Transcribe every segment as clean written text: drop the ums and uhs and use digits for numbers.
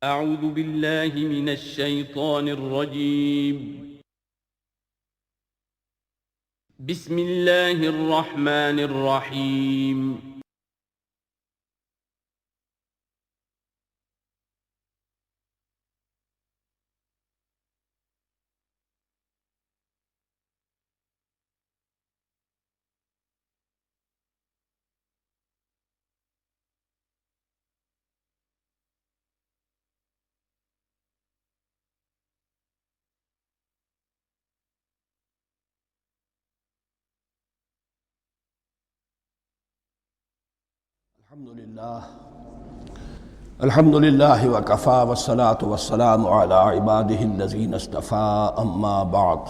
اعوذ باللہ من الشیطان الرجیم بسم اللہ الرحمن الرحیم الحمد للہ وکفا والصلاة والسلام علی عبادہ الذین اصطفیٰ اما بعد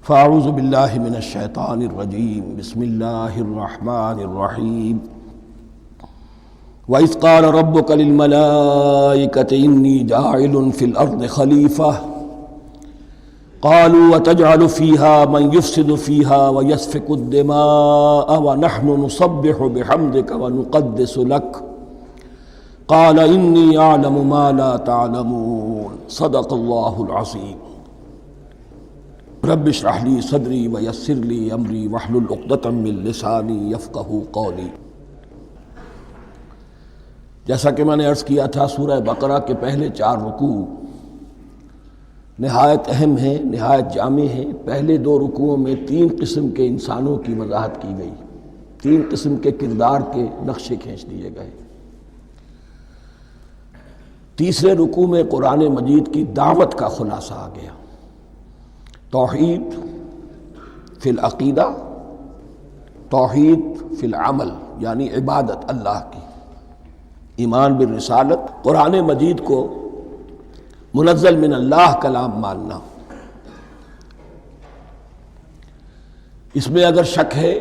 فاعوذ باللہ من الشیطان الرجیم بسم اللہ الرحمن الرحیم وَإِذْ قَالَ رَبُّكَ لِلْمَلَائِكَةِ إِنِّي جَاعِلٌ فِي الْأَرْضِ خَلِيفَةً قالوا وتجعل فيها من يفسد فيها ويسفك الدماء ونحن نسبح بحمدك ونقدس لك قال إني أعلم ما لا تعلمون صدق الله العظيم رب اشرح لي صدري ويسر لي أمري واحلل عقدة من لساني يفقهوا قولي۔ جیسا کہ میں نے عرض کیا تھا، سورہ بقرہ کے پہلے 4 رکوع نہایت اہم ہیں، نہایت جامع ہیں۔ پہلے 2 رکوعوں میں 3 قسم کے انسانوں کی وضاحت کی گئی، 3 قسم کے کردار کے نقشے کھینچ دیے گئے۔ تیسرے رکوع میں قرآن مجید کی دعوت کا خلاصہ آ گیا، توحید فی العقیدہ، توحید فی العمل، یعنی عبادت اللہ کی، ایمان بالرسالت، قرآن مجید کو منزل من اللہ کلام ماننا۔ اس میں اگر شک ہے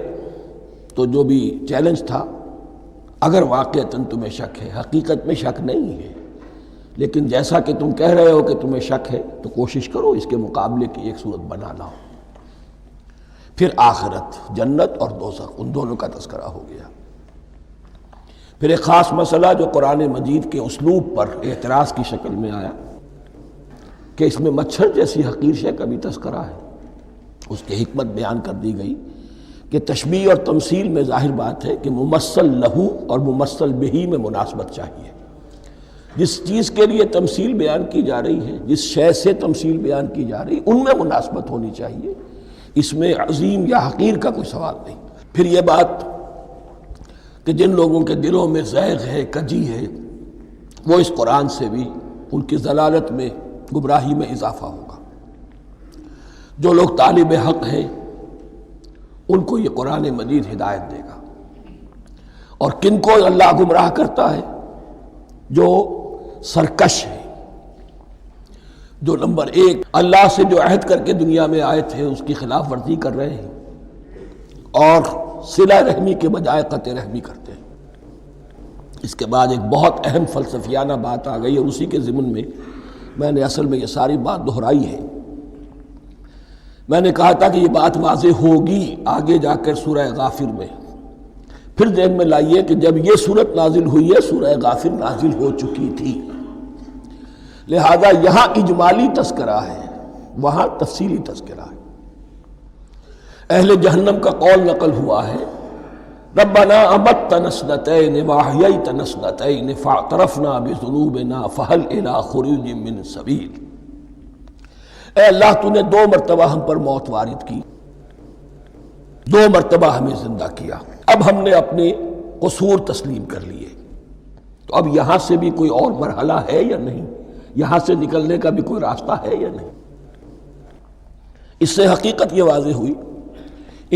تو جو بھی چیلنج تھا، اگر واقعتاً تمہیں شک ہے، حقیقت میں شک نہیں ہے، لیکن جیسا کہ تم کہہ رہے ہو کہ تمہیں شک ہے تو کوشش کرو اس کے مقابلے کی ایک صورت بنا لاؤ۔ پھر آخرت، جنت اور دوزخ، ان دونوں کا تذکرہ ہو گیا۔ پھر ایک خاص مسئلہ جو قرآن مجید کے اسلوب پر اعتراض کی شکل میں آیا کہ اس میں مچھر جیسی حقیر شے کا بھی تذکرہ ہے، اس کی حکمت بیان کر دی گئی کہ تشبیہ اور تمثیل میں ظاہر بات ہے کہ ممثل لہو اور ممثل بہی میں مناسبت چاہیے۔ جس چیز کے لیے تمثیل بیان کی جا رہی ہے، جس شے سے تمثیل بیان کی جا رہی ہے، ان میں مناسبت ہونی چاہیے، اس میں عظیم یا حقیر کا کوئی سوال نہیں۔ پھر یہ بات کہ جن لوگوں کے دلوں میں زیغ ہے، کجی ہے، وہ اس قرآن سے بھی ان کی ضلالت میں، گمراہی میں اضافہ ہوگا۔ جو لوگ طالب حق ہیں ان کو یہ قرآن مجید ہدایت دے گا، اور کن کو اللہ گمراہ کرتا ہے؟ جو سرکش ہے، جو نمبر 1 اللہ سے جو عہد کر کے دنیا میں آئے تھے اس کی خلاف ورزی کر رہے ہیں، اور صلہ رحمی کے بجائے قطع رحمی کرتے ہیں۔ اس کے بعد ایک بہت اہم فلسفیانہ بات آ گئی، اور اسی کے ضمن میں میں نے اصل میں یہ ساری بات دہرائی ہے۔ میں نے کہا تھا کہ یہ بات واضح ہوگی آگے جا کر سورہ غافر میں۔ پھر ذہن میں لائیے کہ جب یہ صورت نازل ہوئی ہے، سورہ غافر نازل ہو چکی تھی، لہذا یہاں اجمالی تذکرہ ہے، وہاں تفصیلی تذکرہ ہے۔ اہل جہنم کا قول نقل ہوا ہے، ربنا امتنا اثنتین واحییتنا اثنتین فاعترفنا بذنوبنا فہل الی خروج من سبیل۔ اے اللہ، تو نے 2 مرتبہ ہم پر موت وارد کی، 2 مرتبہ ہمیں زندہ کیا، اب ہم نے اپنے قصور تسلیم کر لیے، تو اب یہاں سے بھی کوئی اور مرحلہ ہے یا نہیں؟ یہاں سے نکلنے کا بھی کوئی راستہ ہے یا نہیں؟ اس سے حقیقت یہ واضح ہوئی،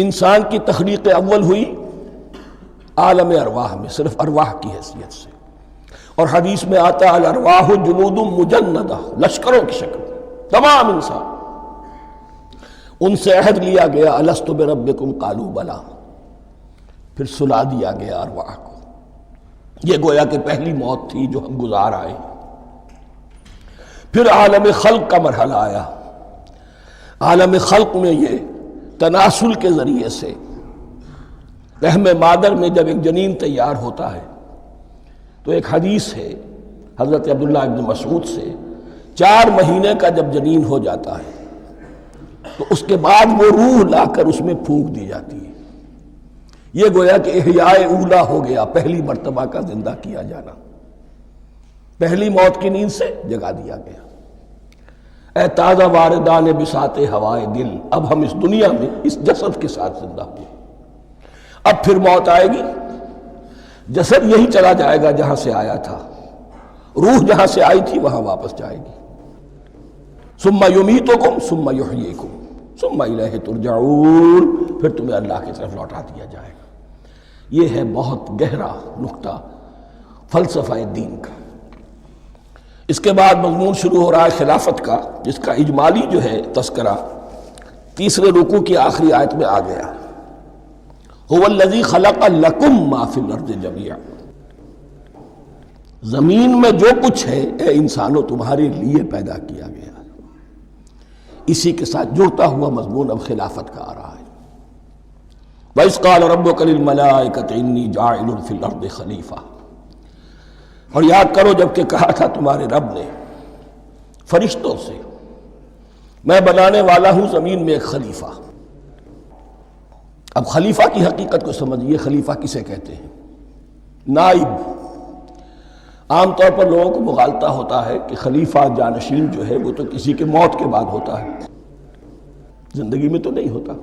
انسان کی تخلیق اول ہوئی عالم ارواح میں، صرف ارواح کی حیثیت سے، اور حدیث میں آتا ہے الارواح جنود مجندہ، لشکروں کی شکل، تمام انسان۔ ان سے عہد لیا گیا الست بربکم قالوا بلی، پھر سلا دیا گیا ارواح کو۔ یہ گویا کہ پہلی موت تھی جو ہم گزار آئے۔ پھر عالم خلق کا مرحلہ آیا۔ عالم خلق میں یہ تناسل کے ذریعے سے رحم مادر میں جب ایک جنین تیار ہوتا ہے تو ایک حدیث ہے حضرت عبداللہ ابن مسعود سے 4 مہینے کا جب جنین ہو جاتا ہے تو اس کے بعد وہ روح لا کر اس میں پھونک دی جاتی ہے. یہ گویا کہ احیاء اولا ہو گیا، پہلی مرتبہ کا زندہ کیا جانا، پہلی موت کی نیند سے جگا دیا گیا. اے تازہ واردان بساط ہوائے دل، اب ہم اس دنیا میں اس جسد کے ساتھ زندہ ہوئے، اب پھر موت آئے گی، جسد یہی چلا جائے گا جہاں سے آیا تھا، روح جہاں سے آئی تھی وہاں واپس جائے گی. ثم یمیتکم ثم یحییکم ثم الیہ ترجعون، پھر تمہیں اللہ کی طرف لوٹا دیا جائے گا. یہ ہے بہت گہرا نقطہ فلسفہ دین کا. اس کے بعد مضمون شروع ہو رہا ہے خلافت کا، جس کا اجمالی جو ہے تذکرہ تیسرے رکوع کی آخری آیت میں آ گیا. هو الذی خلق لکم ما فی الارض جمیعا، زمین میں جو کچھ ہے اے انسانوں تمہارے لیے پیدا کیا گیا. اسی کے ساتھ جڑتا ہوا مضمون اب خلافت کا آ رہا ہے. وَإِذْ قَالَ رَبُّكَ لِلْمَلَائِكَةِ إِنِّي جَاعِلٌ فِي الْأَرْضِ خَلِيفَةً، اور یاد کرو جب کہ کہا تھا تمہارے رب نے فرشتوں سے میں بنانے والا ہوں زمین میں ایک خلیفہ. اب خلیفہ کی حقیقت کو سمجھیے. خلیفہ کسے کہتے ہیں؟ نائب. عام طور پر لوگوں کو مغالطہ ہوتا ہے کہ خلیفہ جانشین جو ہے وہ تو کسی کے موت کے بعد ہوتا ہے، زندگی میں تو نہیں ہوتا.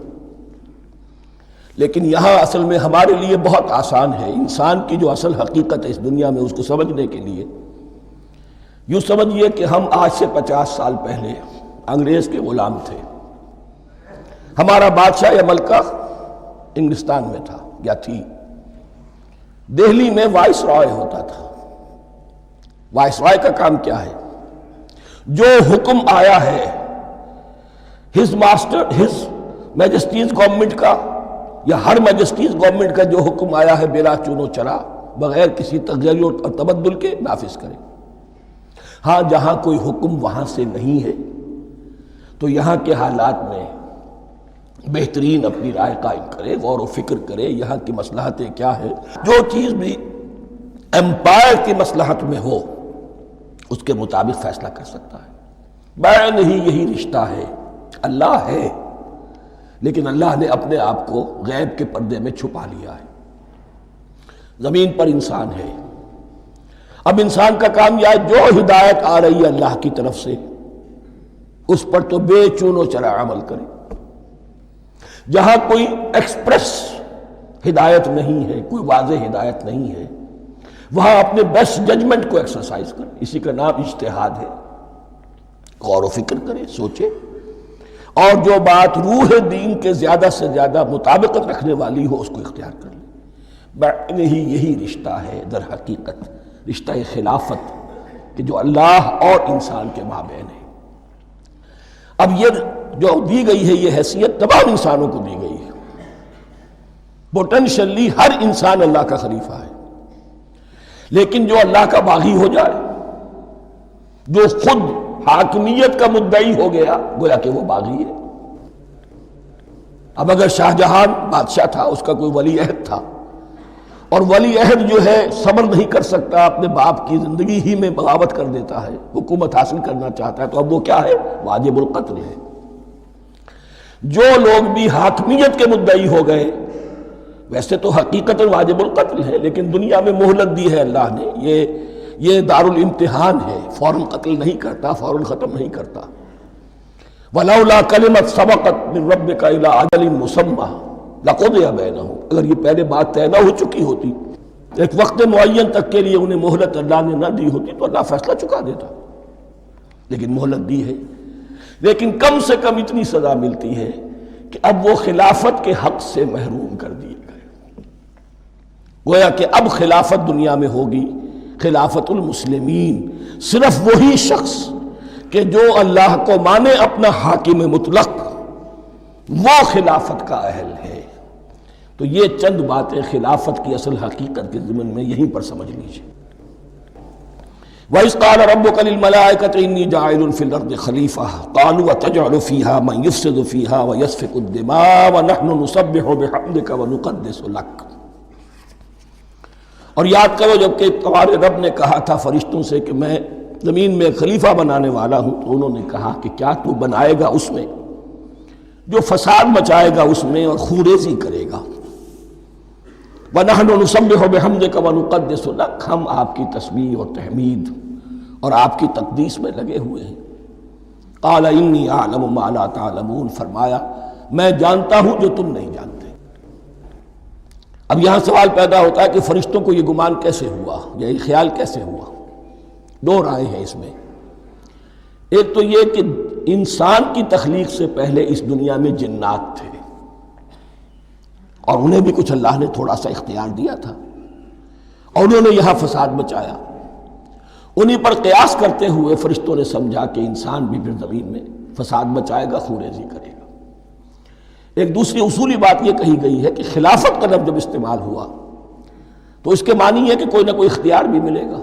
لیکن یہاں اصل میں ہمارے لیے بہت آسان ہے. انسان کی جو اصل حقیقت ہے اس دنیا میں، اس کو سمجھنے کے لیے یوں سمجھیے کہ ہم آج سے 50 سال پہلے انگریز کے غلام تھے. ہمارا بادشاہ یا ملکہ انگلستان میں تھا یا تھی. دہلی میں وائس رائے ہوتا تھا. وائس رائے کا کام کیا ہے؟ جو حکم آیا ہے ہز میجسٹیز گورنمنٹ کا یا ہر میجسٹیز گورنمنٹ کا جو حکم آیا ہے بلا چون و چرا، بغیر کسی تغیر اور تبدل کے نافذ کرے. ہاں جہاں کوئی حکم وہاں سے نہیں ہے تو یہاں کے حالات میں بہترین اپنی رائے قائم کرے، غور و فکر کرے یہاں کی مصلحتیں کیا ہے. جو چیز بھی امپائر کی مصلحت میں ہو اس کے مطابق فیصلہ کر سکتا ہے. بین ہی یہی رشتہ ہے. اللہ ہے لیکن اللہ نے اپنے آپ کو غیب کے پردے میں چھپا لیا ہے. زمین پر انسان ہے. اب انسان کا کام یہ ہے جو ہدایت آ رہی ہے اللہ کی طرف سے اس پر تو بے چون و چرا عمل کرے. جہاں کوئی ایکسپریس ہدایت نہیں ہے، کوئی واضح ہدایت نہیں ہے، وہاں اپنے بیسٹ ججمنٹ کو ایکسرسائز کرے. اسی کا نام اجتہاد ہے. غور و فکر کرے، سوچے، اور جو بات روح دین کے زیادہ سے زیادہ مطابقت رکھنے والی ہو اس کو اختیار کر لے. بین ہی یہی رشتہ ہے در حقیقت رشتہ خلافت کہ جو اللہ اور انسان کے مابین ہے. اب یہ جو دی گئی ہے یہ حیثیت تمام انسانوں کو دی گئی ہے. پوٹینشلی ہر انسان اللہ کا خلیفہ ہے. لیکن جو اللہ کا باغی ہو جائے، جو خود حاکمیت کا مدعی ہو گیا، گویا کہ وہ باغی ہے. اب اگر شاہ جہان بادشاہ تھا، اس کا کوئی ولی عہد تھا، اور ولی عہد جو ہے صبر نہیں کر سکتا، اپنے باپ کی زندگی ہی میں بغاوت کر دیتا ہے، حکومت حاصل کرنا چاہتا ہے، تو اب وہ کیا ہے؟ واجب القتل ہے. جو لوگ بھی حاکمیت کے مدعی ہو گئے، ویسے تو حقیقت واجب القتل ہے لیکن دنیا میں مہلت دی ہے اللہ نے. یہ دارالامتحان ہے. فوراً قتل نہیں کرتا، فوراً ختم نہیں کرتا. وَلَوْلَا كَلِمَةٌ سَبَقَتْ مِنْ رَبِّكَ إِلَىٰ أَجَلٍ مُّسَمًّى لَقُضِيَ بَيْنَهُمْ. اگر یہ پہلے بات طے نہ ہو چکی ہوتی، ایک وقت معین تک کے لیے انہیں مہلت اللہ نے نہ دی ہوتی تو اللہ فیصلہ چکا دیتا. لیکن مہلت دی ہے. لیکن کم سے کم اتنی سزا ملتی ہے کہ اب وہ خلافت کے حق سے محروم کر دیے گئے. گویا کہ اب خلافت دنیا میں ہوگی خلافت المسلمین. صرف وہی شخص کہ جو اللہ کو مانے اپنا حاکم مطلق، وہ خلافت کا اہل ہے. تو یہ چند باتیں خلافت کی اصل حقیقت کے ضمن میں یہیں پر سمجھ لیجیے. وَإِذْ قَالَ رَبُّكَ لِلْمَلَائِكَةِ إِنِّي جَاعِلٌ فِي الْأَرْضِ خَلِيفَةً قَالُوا أَتَجْعَلُ فِيهَا مَن يُفْسِدُ فِيهَا وَيَسْفِكُ الدِّمَاءَ وَنَحْنُ نُسَبِّحُ بِحَمْدِكَ وَنُقَدِّسُ لَكَ. اور یاد کرو جب کہ تمہارے رب نے کہا تھا فرشتوں سے کہ میں زمین میں خلیفہ بنانے والا ہوں، تو انہوں نے کہا کہ کیا تو بنائے گا اس میں جو فساد مچائے گا اس میں اور خوریزی کرے گا؟ وَنَحْنُ نُسَبِّحُ بِحَمْدِكَ وَنُقَدِّسُ لَكَ، ہم آپ کی تسبیح اور تحمید اور آپ کی تقدیس میں لگے ہوئے ہیں۔ قَالَ إِنِّي أَعْلَمُ مَا لَا تَعْلَمُونَ، فرمایا میں جانتا ہوں جو تم نہیں جانتے۔ اب یہاں سوال پیدا ہوتا ہے کہ فرشتوں کو یہ گمان کیسے ہوا، یا یہ خیال کیسے ہوا؟ دو رائے ہیں اس میں۔ ایک تو یہ کہ انسان کی تخلیق سے پہلے اس دنیا میں جنات تھے، اور انہیں بھی کچھ اللہ نے تھوڑا سا اختیار دیا تھا، اور انہوں نے یہاں فساد مچایا۔ انہی پر قیاس کرتے ہوئے فرشتوں نے سمجھا کہ انسان بھی پھر زمین میں فساد مچائے گا، خوریزی کرے گا۔ ایک دوسری اصولی بات یہ کہی گئی ہے کہ خلافت کا لفظ جب استعمال ہوا تو اس کے معنی ہے کہ کوئی نہ کوئی اختیار بھی ملے گا۔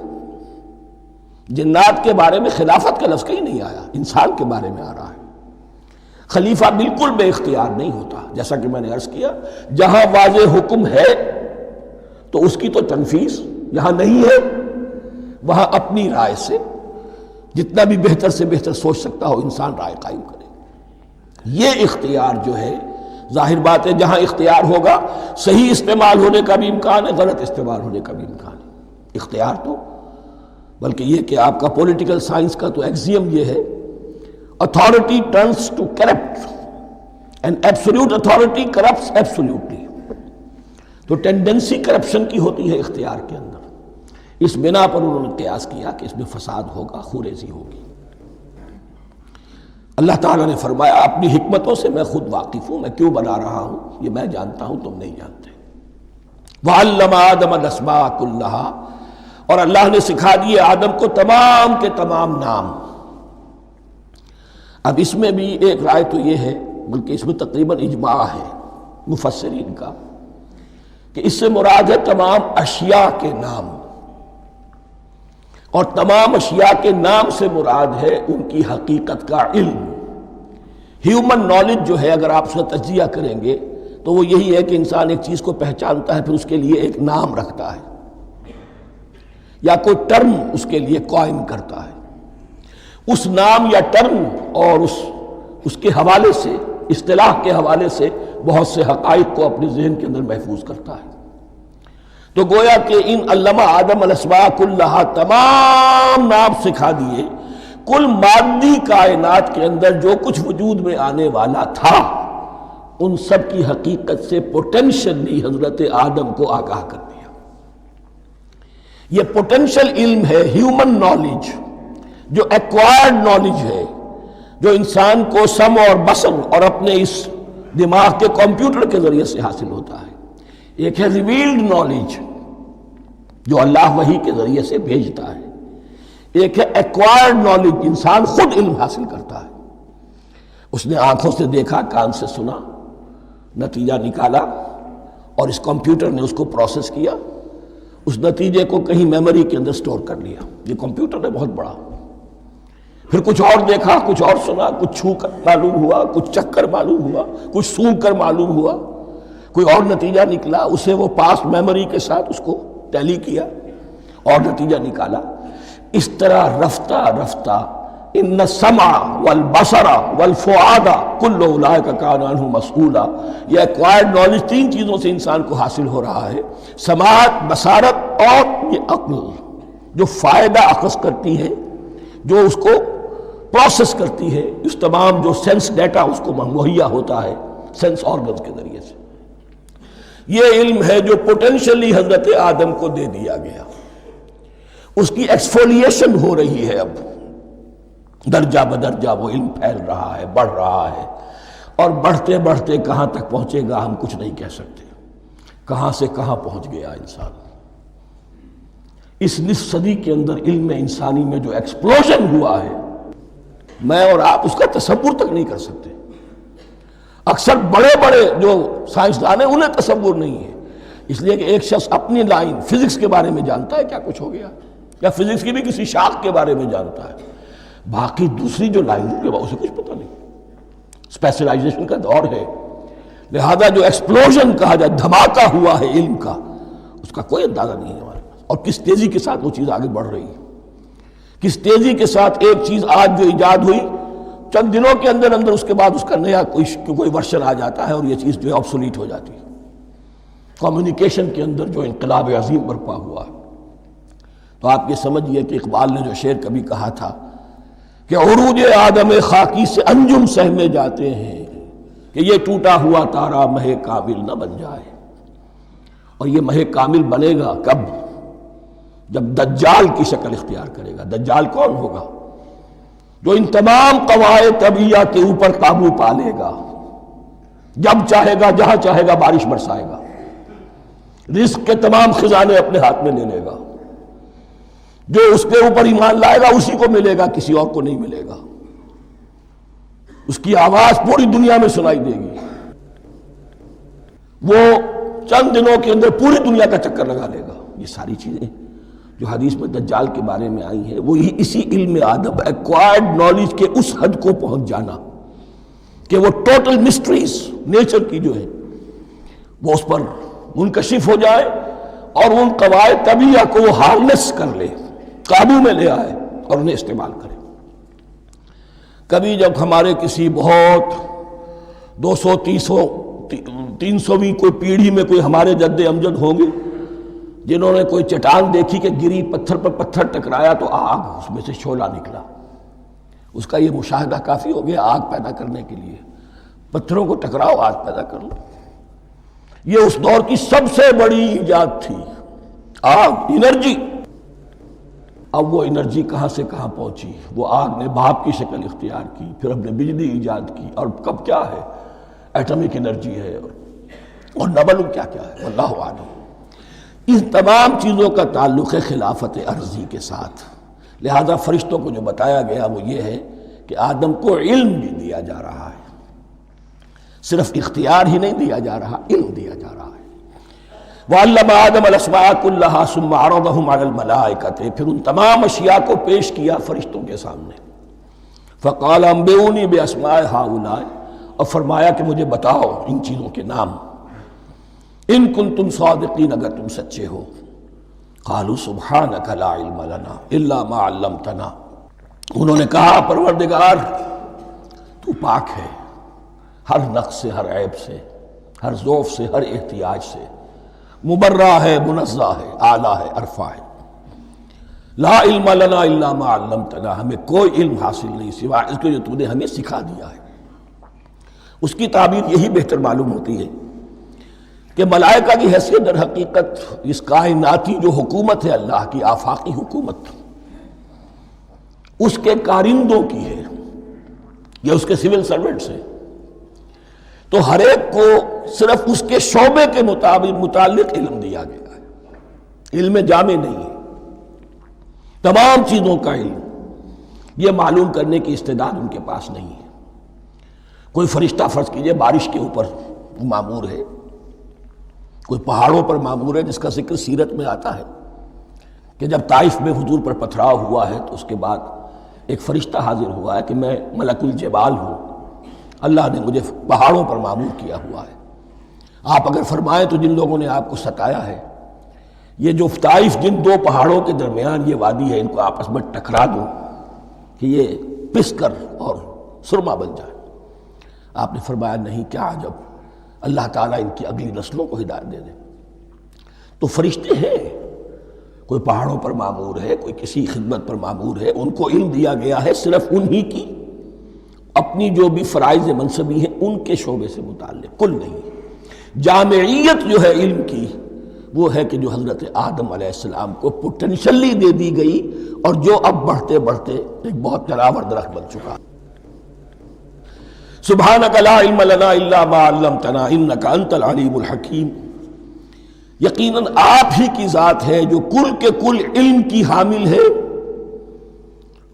جنات کے بارے میں خلافت کا لفظ کہیں نہیں آیا، انسان کے بارے میں آ رہا ہے۔ خلیفہ بالکل بے اختیار نہیں ہوتا، جیسا کہ میں نے عرض کیا، جہاں واضح حکم ہے تو اس کی تو تنفیذ، جہاں نہیں ہے وہاں اپنی رائے سے جتنا بھی بہتر سے بہتر سوچ سکتا ہو انسان رائے قائم کرے۔ یہ اختیار جو ہے، ظاہر بات ہے جہاں اختیار ہوگا صحیح استعمال ہونے کا بھی امکان ہے، غلط استعمال ہونے کا بھی امکان ہے۔ اختیار تو بلکہ یہ کہ آپ کا پولیٹیکل سائنس کا تو ایکزیم یہ ہے، authority turns to corrupt and absolute authority corrupts absolutely۔ تو ٹینڈنسی کرپشن کی ہوتی ہے اختیار کے اندر۔ اس بنا پر انہوں نے قیاس کیا کہ اس میں فساد ہوگا، خوریزی ہوگی۔ اللہ تعالیٰ نے فرمایا اپنی حکمتوں سے میں خود واقف ہوں، میں کیوں بنا رہا ہوں یہ میں جانتا ہوں، تم نہیں جانتے۔ وَعَلَّمَ آدَمَ الْأَسْمَاءَ كُلَّهَا، اور اللہ نے سکھا دیے آدم کو تمام کے تمام نام۔ اب اس میں بھی ایک رائے تو یہ ہے، بلکہ اس میں تقریباً اجماع ہے مفسرین کا، کہ اس سے مراد ہے تمام اشیاء کے نام، اور تمام اشیاء کے نام سے مراد ہے ان کی حقیقت کا علم۔ ہیومن نالج جو ہے اگر آپ اس کا تجزیہ کریں گے تو وہ یہی ہے کہ انسان ایک چیز کو پہچانتا ہے، پھر اس کے لیے ایک نام رکھتا ہے یا کوئی ٹرم اس کے لیے قائم کرتا ہے۔ اس نام یا ٹرم اور اس کے حوالے سے، اصطلاح کے حوالے سے بہت سے حقائق کو اپنے ذہن کے اندر محفوظ کرتا ہے۔ تو گویا کہ ان علمہ آدم الاسماء کلہا، تمام نام سکھا دیے کل مادی کائنات کے اندر جو کچھ وجود میں آنے والا تھا، ان سب کی حقیقت سے پوٹینشلی حضرت آدم کو آگاہ کر دیا۔ یہ پوٹینشل علم ہے، ہیومن نالج، جو ایکوائرڈ نالج ہے، جو انسان کو سم اور بصر اور اپنے اس دماغ کے کمپیوٹر کے ذریعے سے حاصل ہوتا ہے۔ ایک ہے ریویلڈ نالج جو اللہ وحی کے ذریعے سے بھیجتا ہے، ایک ہے ایکوائرڈ نالج، انسان خود علم حاصل کرتا ہے۔ اس نے آنکھوں سے دیکھا، کان سے سنا، نتیجہ نکالا، اور اس کمپیوٹر نے اس کو پروسیس کیا، اس نتیجے کو کہیں میموری کے اندر سٹور کر لیا۔ یہ کمپیوٹر ہے بہت بڑا۔ پھر کچھ اور دیکھا، کچھ اور سنا، کچھ چھو کر معلوم ہوا، کچھ چکھ کر معلوم ہوا، کچھ سونگھ کر معلوم ہوا، کوئی اور نتیجہ نکلا، اسے وہ پاس میموری کے ساتھ اس کو ٹیلی کیا اور نتیجہ نکالا۔ اس طرح رفتہ رفتہ ان السمع والبصر والفؤاد کل اولئک کان عنہ مسئولا، یہ ایکوائرڈ نالج تین چیزوں سے انسان کو حاصل ہو رہا ہے، سماعت، بصارت اور یہ عقل، جو فائدہ اخذ کرتی ہے، جو اس کو پروسیس کرتی ہے، اس تمام جو سینس ڈیٹا اس کو مہیا ہوتا ہے سینس آرگنز کے ذریعے سے۔ یہ علم ہے جو پوٹینشلی حضرت آدم کو دے دیا گیا۔ اس کی ایکسفولیشن ہو رہی ہے، اب درجہ بدرجہ وہ علم پھیل رہا ہے، بڑھ رہا ہے، اور بڑھتے بڑھتے کہاں تک پہنچے گا ہم کچھ نہیں کہہ سکتے۔ کہاں سے کہاں پہنچ گیا انسان۔ اس نصف صدی کے اندر علم انسانی میں جو ایکسپلوژن ہوا ہے، میں اور آپ اس کا تصور تک نہیں کر سکتے۔ اکثر بڑے بڑے جو سائنسدان ہیں انہیں تصور نہیں ہے، اس لیے کہ ایک شخص اپنی لائن فزکس کے بارے میں جانتا ہے کیا کچھ ہو گیا، یا فزکس کی بھی کسی شاخ کے بارے میں جانتا ہے، باقی دوسری جو لائن ہے اسے کچھ پتہ نہیں۔ اسپیشلائزیشن کا دور ہے، لہذا جو ایکسپلوژن کہا جائے، دھماکہ ہوا ہے علم کا، اس کا کوئی اندازہ نہیں ہے ہمارے۔ اور کس تیزی کے ساتھ وہ چیز آگے بڑھ رہی ہے، کس تیزی کے ساتھ ایک چیز آج جو ایجاد ہوئی چند دنوں کے اندر اندر اس کے بعد اس کا نیا کوئی ورشن آ جاتا ہے اور یہ چیز جو ہے آبسولیٹ ہو جاتی ہے۔ کمیونیکیشن کے اندر جو انقلاب عظیم برپا ہوا ہے، تو آپ یہ سمجھیے کہ اقبال نے جو شعر کبھی کہا تھا کہ عروج آدم خاکی سے انجم سہمے جاتے ہیں کہ یہ ٹوٹا ہوا تارا مہ کامل نہ بن جائے، اور یہ مہ کامل بنے گا کب؟ جب دجال کی شکل اختیار کرے گا۔ دجال کون ہوگا؟ جو ان تمام قواعد طبیعہ کے اوپر قابو پا لے گا، جب چاہے گا جہاں چاہے گا بارش برسائے گا، رزق کے تمام خزانے اپنے ہاتھ میں لے لے گا، جو اس کے اوپر ایمان لائے گا اسی کو ملے گا، کسی اور کو نہیں ملے گا، اس کی آواز پوری دنیا میں سنائی دے گی، وہ چند دنوں کے اندر پوری دنیا کا چکر لگا لے گا۔ یہ ساری چیزیں جو حدیث میں دجال کے بارے میں آئی ہیں وہ اسی علم آدم ایکوائرڈ نالج کے اس حد کو پہنچ جانا کہ وہ ٹوٹل مسٹریز نیچر کی جو ہے وہ اس پر منکشف ہو جائے اور ان قواعد طبیعہ کو وہ ہارنس کر لے، قابو میں لے آئے اور انہیں استعمال کرے۔ کبھی جب ہمارے کسی بہت 200-300ویں کوئی پیڑھی میں کوئی ہمارے جد امجد ہوں گے جنہوں نے کوئی چٹان دیکھی کہ گری، پتھر پر پتھر ٹکرایا تو آگ اس میں سے شعلہ نکلا، اس کا یہ مشاہدہ کافی ہو گیا آگ پیدا کرنے کے لیے۔ پتھروں کو ٹکراؤ آگ پیدا کر لو، یہ اس دور کی سب سے بڑی ایجاد تھی، آگ، انرجی۔ اب وہ انرجی کہاں سے کہاں پہنچی، وہ آگ نے بھاپ کی شکل اختیار کی، پھر ہم نے بجلی ایجاد کی، اور کب کیا ہے ایٹمک انرجی ہے اور نہ معلوم کیا کیا ہے، واللہ اعلم۔ اس تمام چیزوں کا تعلق ہے خلافت ارضی کے ساتھ، لہذا فرشتوں کو جو بتایا گیا وہ یہ ہے کہ آدم کو علم بھی دیا جا رہا ہے، صرف اختیار ہی نہیں دیا جا رہا، علم دیا جا رہا ہے۔ وَعَلَّمَ آدَمَ الْأَسْمَاءَ كُلَّهَا ثُمَّ عَرَضَهُمْ عَلَى الْمَلَائِكَةِ، پھر ان تمام اشیاء کو پیش کیا فرشتوں کے سامنے۔ فَقَالَ أَنبِئُونِي بِأَسْمَاءِ هَؤُلَاءِ، اور فرمایا کہ مجھے بتاؤ ان چیزوں کے نام، ان کنتم صادقین، اگر تم سچے ہو۔ قالوا سبحانک لا علم لنا الا ما علمتنا، انہوں نے کہا پروردگار تو پاک ہے ہر نقص سے، ہر عیب سے، ہر ضعف سے، ہر احتیاج سے، مبرہ ہے، منزہ ہے، اعلیٰ ہے، عرفہ ہے۔ لا علم لنا الا ما علمتنا، ہمیں کوئی علم حاصل نہیں سوائے اس کے جو تو نے ہمیں سکھا دیا ہے۔ اس کی تعبیر یہی بہتر معلوم ہوتی ہے کہ ملائکہ کی حیثیت در حقیقت اس کائناتی جو حکومت ہے اللہ کی، آفاقی حکومت، اس کے کارندوں کی ہے، یا اس کے سول سرونٹس ہیں، تو ہر ایک کو صرف اس کے شعبے کے متعلق علم دیا گیا ہے، علم جامع نہیں ہے، تمام چیزوں کا علم یہ معلوم کرنے کی استعداد ان کے پاس نہیں ہے۔ کوئی فرشتہ فرض کیجئے بارش کے اوپر مامور ہے، کوئی پہاڑوں پر مامور ہے، جس کا ذکر سیرت میں آتا ہے کہ جب طائف میں حضور پر پتھراؤ ہوا ہے تو اس کے بعد ایک فرشتہ حاضر ہوا ہے کہ میں ملک الجبال ہوں، اللہ نے مجھے پہاڑوں پر مامور کیا ہوا ہے، آپ اگر فرمائیں تو جن لوگوں نے آپ کو ستایا ہے، یہ جو طائف جن دو پہاڑوں کے درمیان یہ وادی ہے، ان کو آپس میں ٹکرا دو کہ یہ پس کر اور سرما بن جائے۔ آپ نے فرمایا نہیں، کیا عجب، اللہ تعالیٰ ان کی اگلی نسلوں کو ہدایت دے دے۔ تو فرشتے ہیں، کوئی پہاڑوں پر مامور ہے، کوئی کسی خدمت پر مامور ہے، ان کو علم دیا گیا ہے صرف انہی کی اپنی جو بھی فرائض منصبی ہیں ان کے شعبے سے متعلق، کل نہیں۔ جامعیت جو ہے علم کی وہ ہے کہ جو حضرت آدم علیہ السلام کو پوٹینشلی دے دی گئی اور جو اب بڑھتے بڑھتے ایک بہت تراور درخت بن چکا۔ سبحانک لا علم لنا الا ما علمتنا انک انت العلیم الحکیم، یقیناً آپ ہی کی ذات ہے جو کل کے کل علم کی حامل ہے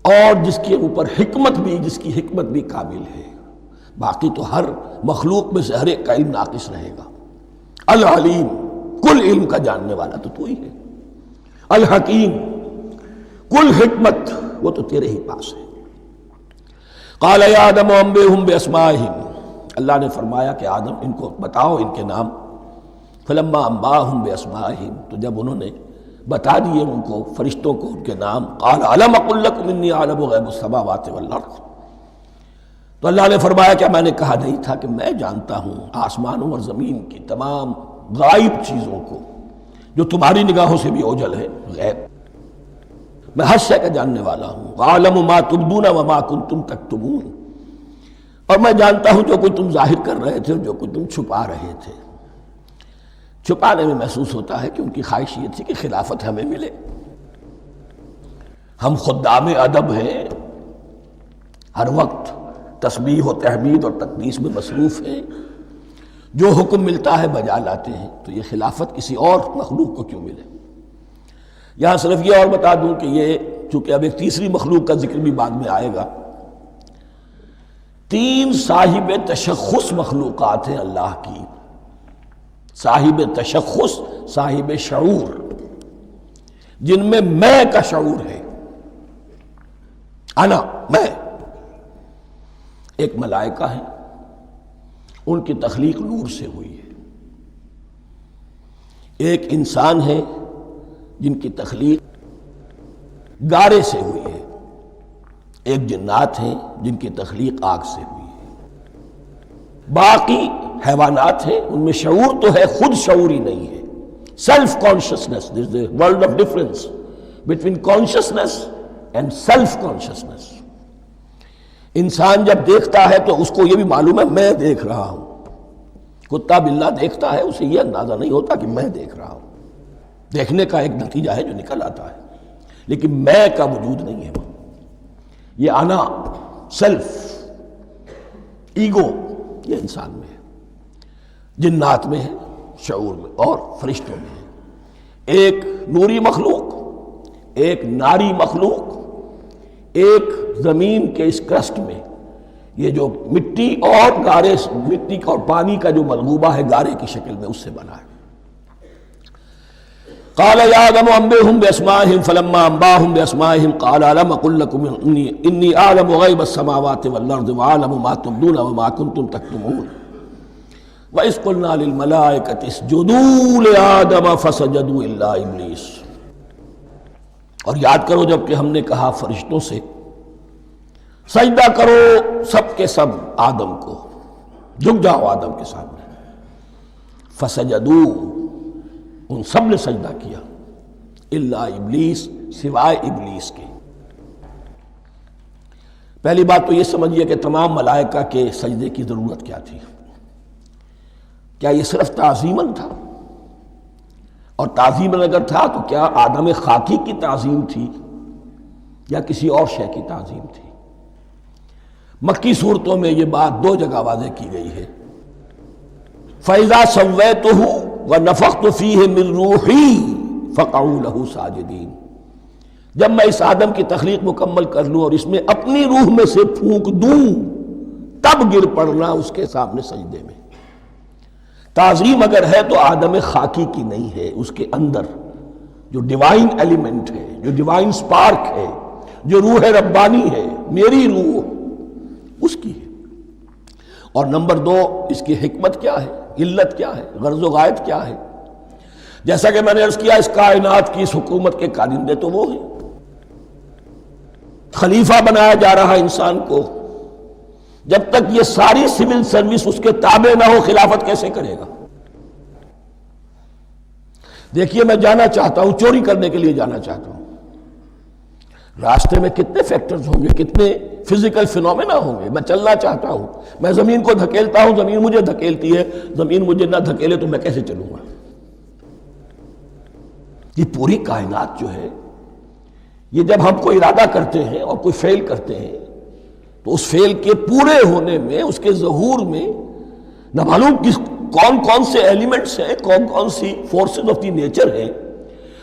اور جس کے اوپر حکمت بھی، جس کی حکمت بھی کامل ہے، باقی تو ہر مخلوق میں سے ہر ایک کا علم ناقص رہے گا۔ العلیم، کل علم کا جاننے والا تو ہی ہے، الحکیم، کل حکمت وہ تو تیرے ہی پاس ہے۔ قال یا آدم انبئہم باسمائہم، اللہ نے فرمایا کہ آدم ان کو بتاؤ ان کے نام۔ فلما انباہم باسمائہم، تو جب انہوں نے بتا دیے ان کو فرشتوں کو ان کے نام. قال الم اقل لکم انی اعلم غیب السماوات والارض. تو اللہ نے فرمایا کیا میں نے کہا نہیں تھا کہ میں جانتا ہوں آسمانوں اور زمین کی تمام غائب چیزوں کو جو تمہاری نگاہوں سے بھی اوجھل ہے. غیب میں ہر شے کا جاننے والا ہوں. وَأَعْلَمُ مَا تُبْدُونَ وَمَا كُنْتُمْ تَكْتُمُونَ. اور میں جانتا ہوں جو کچھ تم ظاہر کر رہے تھے اور جو کچھ تم چھپا رہے تھے. چھپانے میں محسوس ہوتا ہے کہ ان کی خواہش یہ تھی کہ خلافت ہمیں ملے. ہم خدام ادب ہیں، ہر وقت تسبیح و تحمید اور تقدیس میں مصروف ہیں، جو حکم ملتا ہے بجا لاتے ہیں. تو یہ خلافت کسی اور مخلوق کو کیوں ملے؟ یہاں صرف یہ اور بتا دوں کہ یہ چونکہ اب ایک تیسری مخلوق کا ذکر بھی بعد میں آئے گا. 3 صاحب تشخص مخلوقات ہیں اللہ کی. صاحب تشخص، صاحب شعور، جن میں میں کا شعور ہے. انا، میں. ایک ملائکہ ہے، ان کی تخلیق نور سے ہوئی ہے. ایک انسان ہے جن کی تخلیق گارے سے ہوئی ہے. ایک جنات ہیں جن کی تخلیق آگ سے ہوئی ہے. باقی حیوانات ہیں، ان میں شعور تو ہے، خود شعوری نہیں ہے. Self consciousness, there is a world of difference between consciousness and self consciousness. انسان جب دیکھتا ہے تو اس کو یہ بھی معلوم ہے میں دیکھ رہا ہوں. کتا بلہ دیکھتا ہے، اسے یہ اندازہ نہیں ہوتا کہ میں دیکھ رہا ہوں. دیکھنے کا ایک نتیجہ ہے جو نکل آتا ہے، لیکن میں کا وجود نہیں ہے. یہ انا، سیلف، ایگو، یہ انسان میں ہے، جنات میں ہے، شعور میں اور فرشتوں میں ہے. ایک نوری مخلوق، ایک ناری مخلوق، ایک زمین کے اس کرسٹ میں یہ جو مٹی اور گارے، مٹی اور پانی کا جو ملغوبہ ہے گارے کی شکل میں، اس سے بنا ہے. قال یا آدم انبئهم باسمائهم فلما انباهم باسمائهم قال الم اقل لكم انی اعلم غیب السماوات والارض واعلم ما تبدون وما كنتم تكتمون واذ قلنا للملائکة اسجدوا لآدم فسجدوا الا ابلیس. اور یاد کرو جب کہ ہم نے کہا فرشتوں سے سجدہ کرو سب کے سب آدم کو، جھک جاؤ آدم کے سامنے. فسجدوا، ان سب نے سجدہ کیا، الا ابلیس، سوائے ابلیس کے. پہلی بات تو یہ سمجھیے کہ تمام ملائکہ کے سجدے کی ضرورت کیا تھی. کیا یہ صرف تعظیماً تھا؟ اور تعظیماً اگر تھا تو کیا آدم خاکی کی تعظیم تھی یا کسی اور شے کی تعظیم تھی؟ مکی صورتوں میں یہ بات 2 جگہ واضح کی گئی ہے. فَإِذَا سَوَّيْتُهُ وَنَفَخْتُ فِيهِ مِن رُوحِي فَقَعُوا لَهُ سَاجِدِينَ. جب میں اس آدم کی تخلیق مکمل کر لوں اور اس میں اپنی روح میں سے پھونک دوں، تب گر پڑنا اس کے سامنے سجدے میں. تعظیم اگر ہے تو آدم خاکی کی نہیں ہے، اس کے اندر جو ڈیوائن ایلیمنٹ ہے، جو ڈیوائن سپارک ہے، جو روح ربانی ہے، میری روح، اس کی ہے. اور نمبر 2، اس کی حکمت کیا ہے، علت کیا ہے، غرض و غایت کیا ہے؟ جیسا کہ میں نے عرض کیا، اس کائنات کی اس حکومت کے کارندے تو وہ ہیں. خلیفہ بنایا جا رہا انسان کو، جب تک یہ ساری سول سروس اس کے تابع نہ ہو خلافت کیسے کرے گا؟ دیکھیے میں جانا چاہتا ہوں، چوری کرنے کے لیے جانا چاہتا ہوں، راستے میں کتنے فیکٹرز ہوں گے، کتنے فزیکل فینومینا ہوں گے. میں چلنا چاہتا ہوں، میں زمین کو دھکیلتا ہوں، زمین مجھے دھکیلتی ہے. زمین مجھے نہ دھکیلے تو میں کیسے چلوں گا؟ یہ پوری کائنات جو ہے، یہ جب ہم کوئی ارادہ کرتے ہیں اور کوئی فعل کرتے ہیں تو اس فعل کے پورے ہونے میں، اس کے ظہور میں نہ معلوم کون کون سے ایلیمنٹس ہیں، کون کون سی فورسز آف دی نیچر ہیں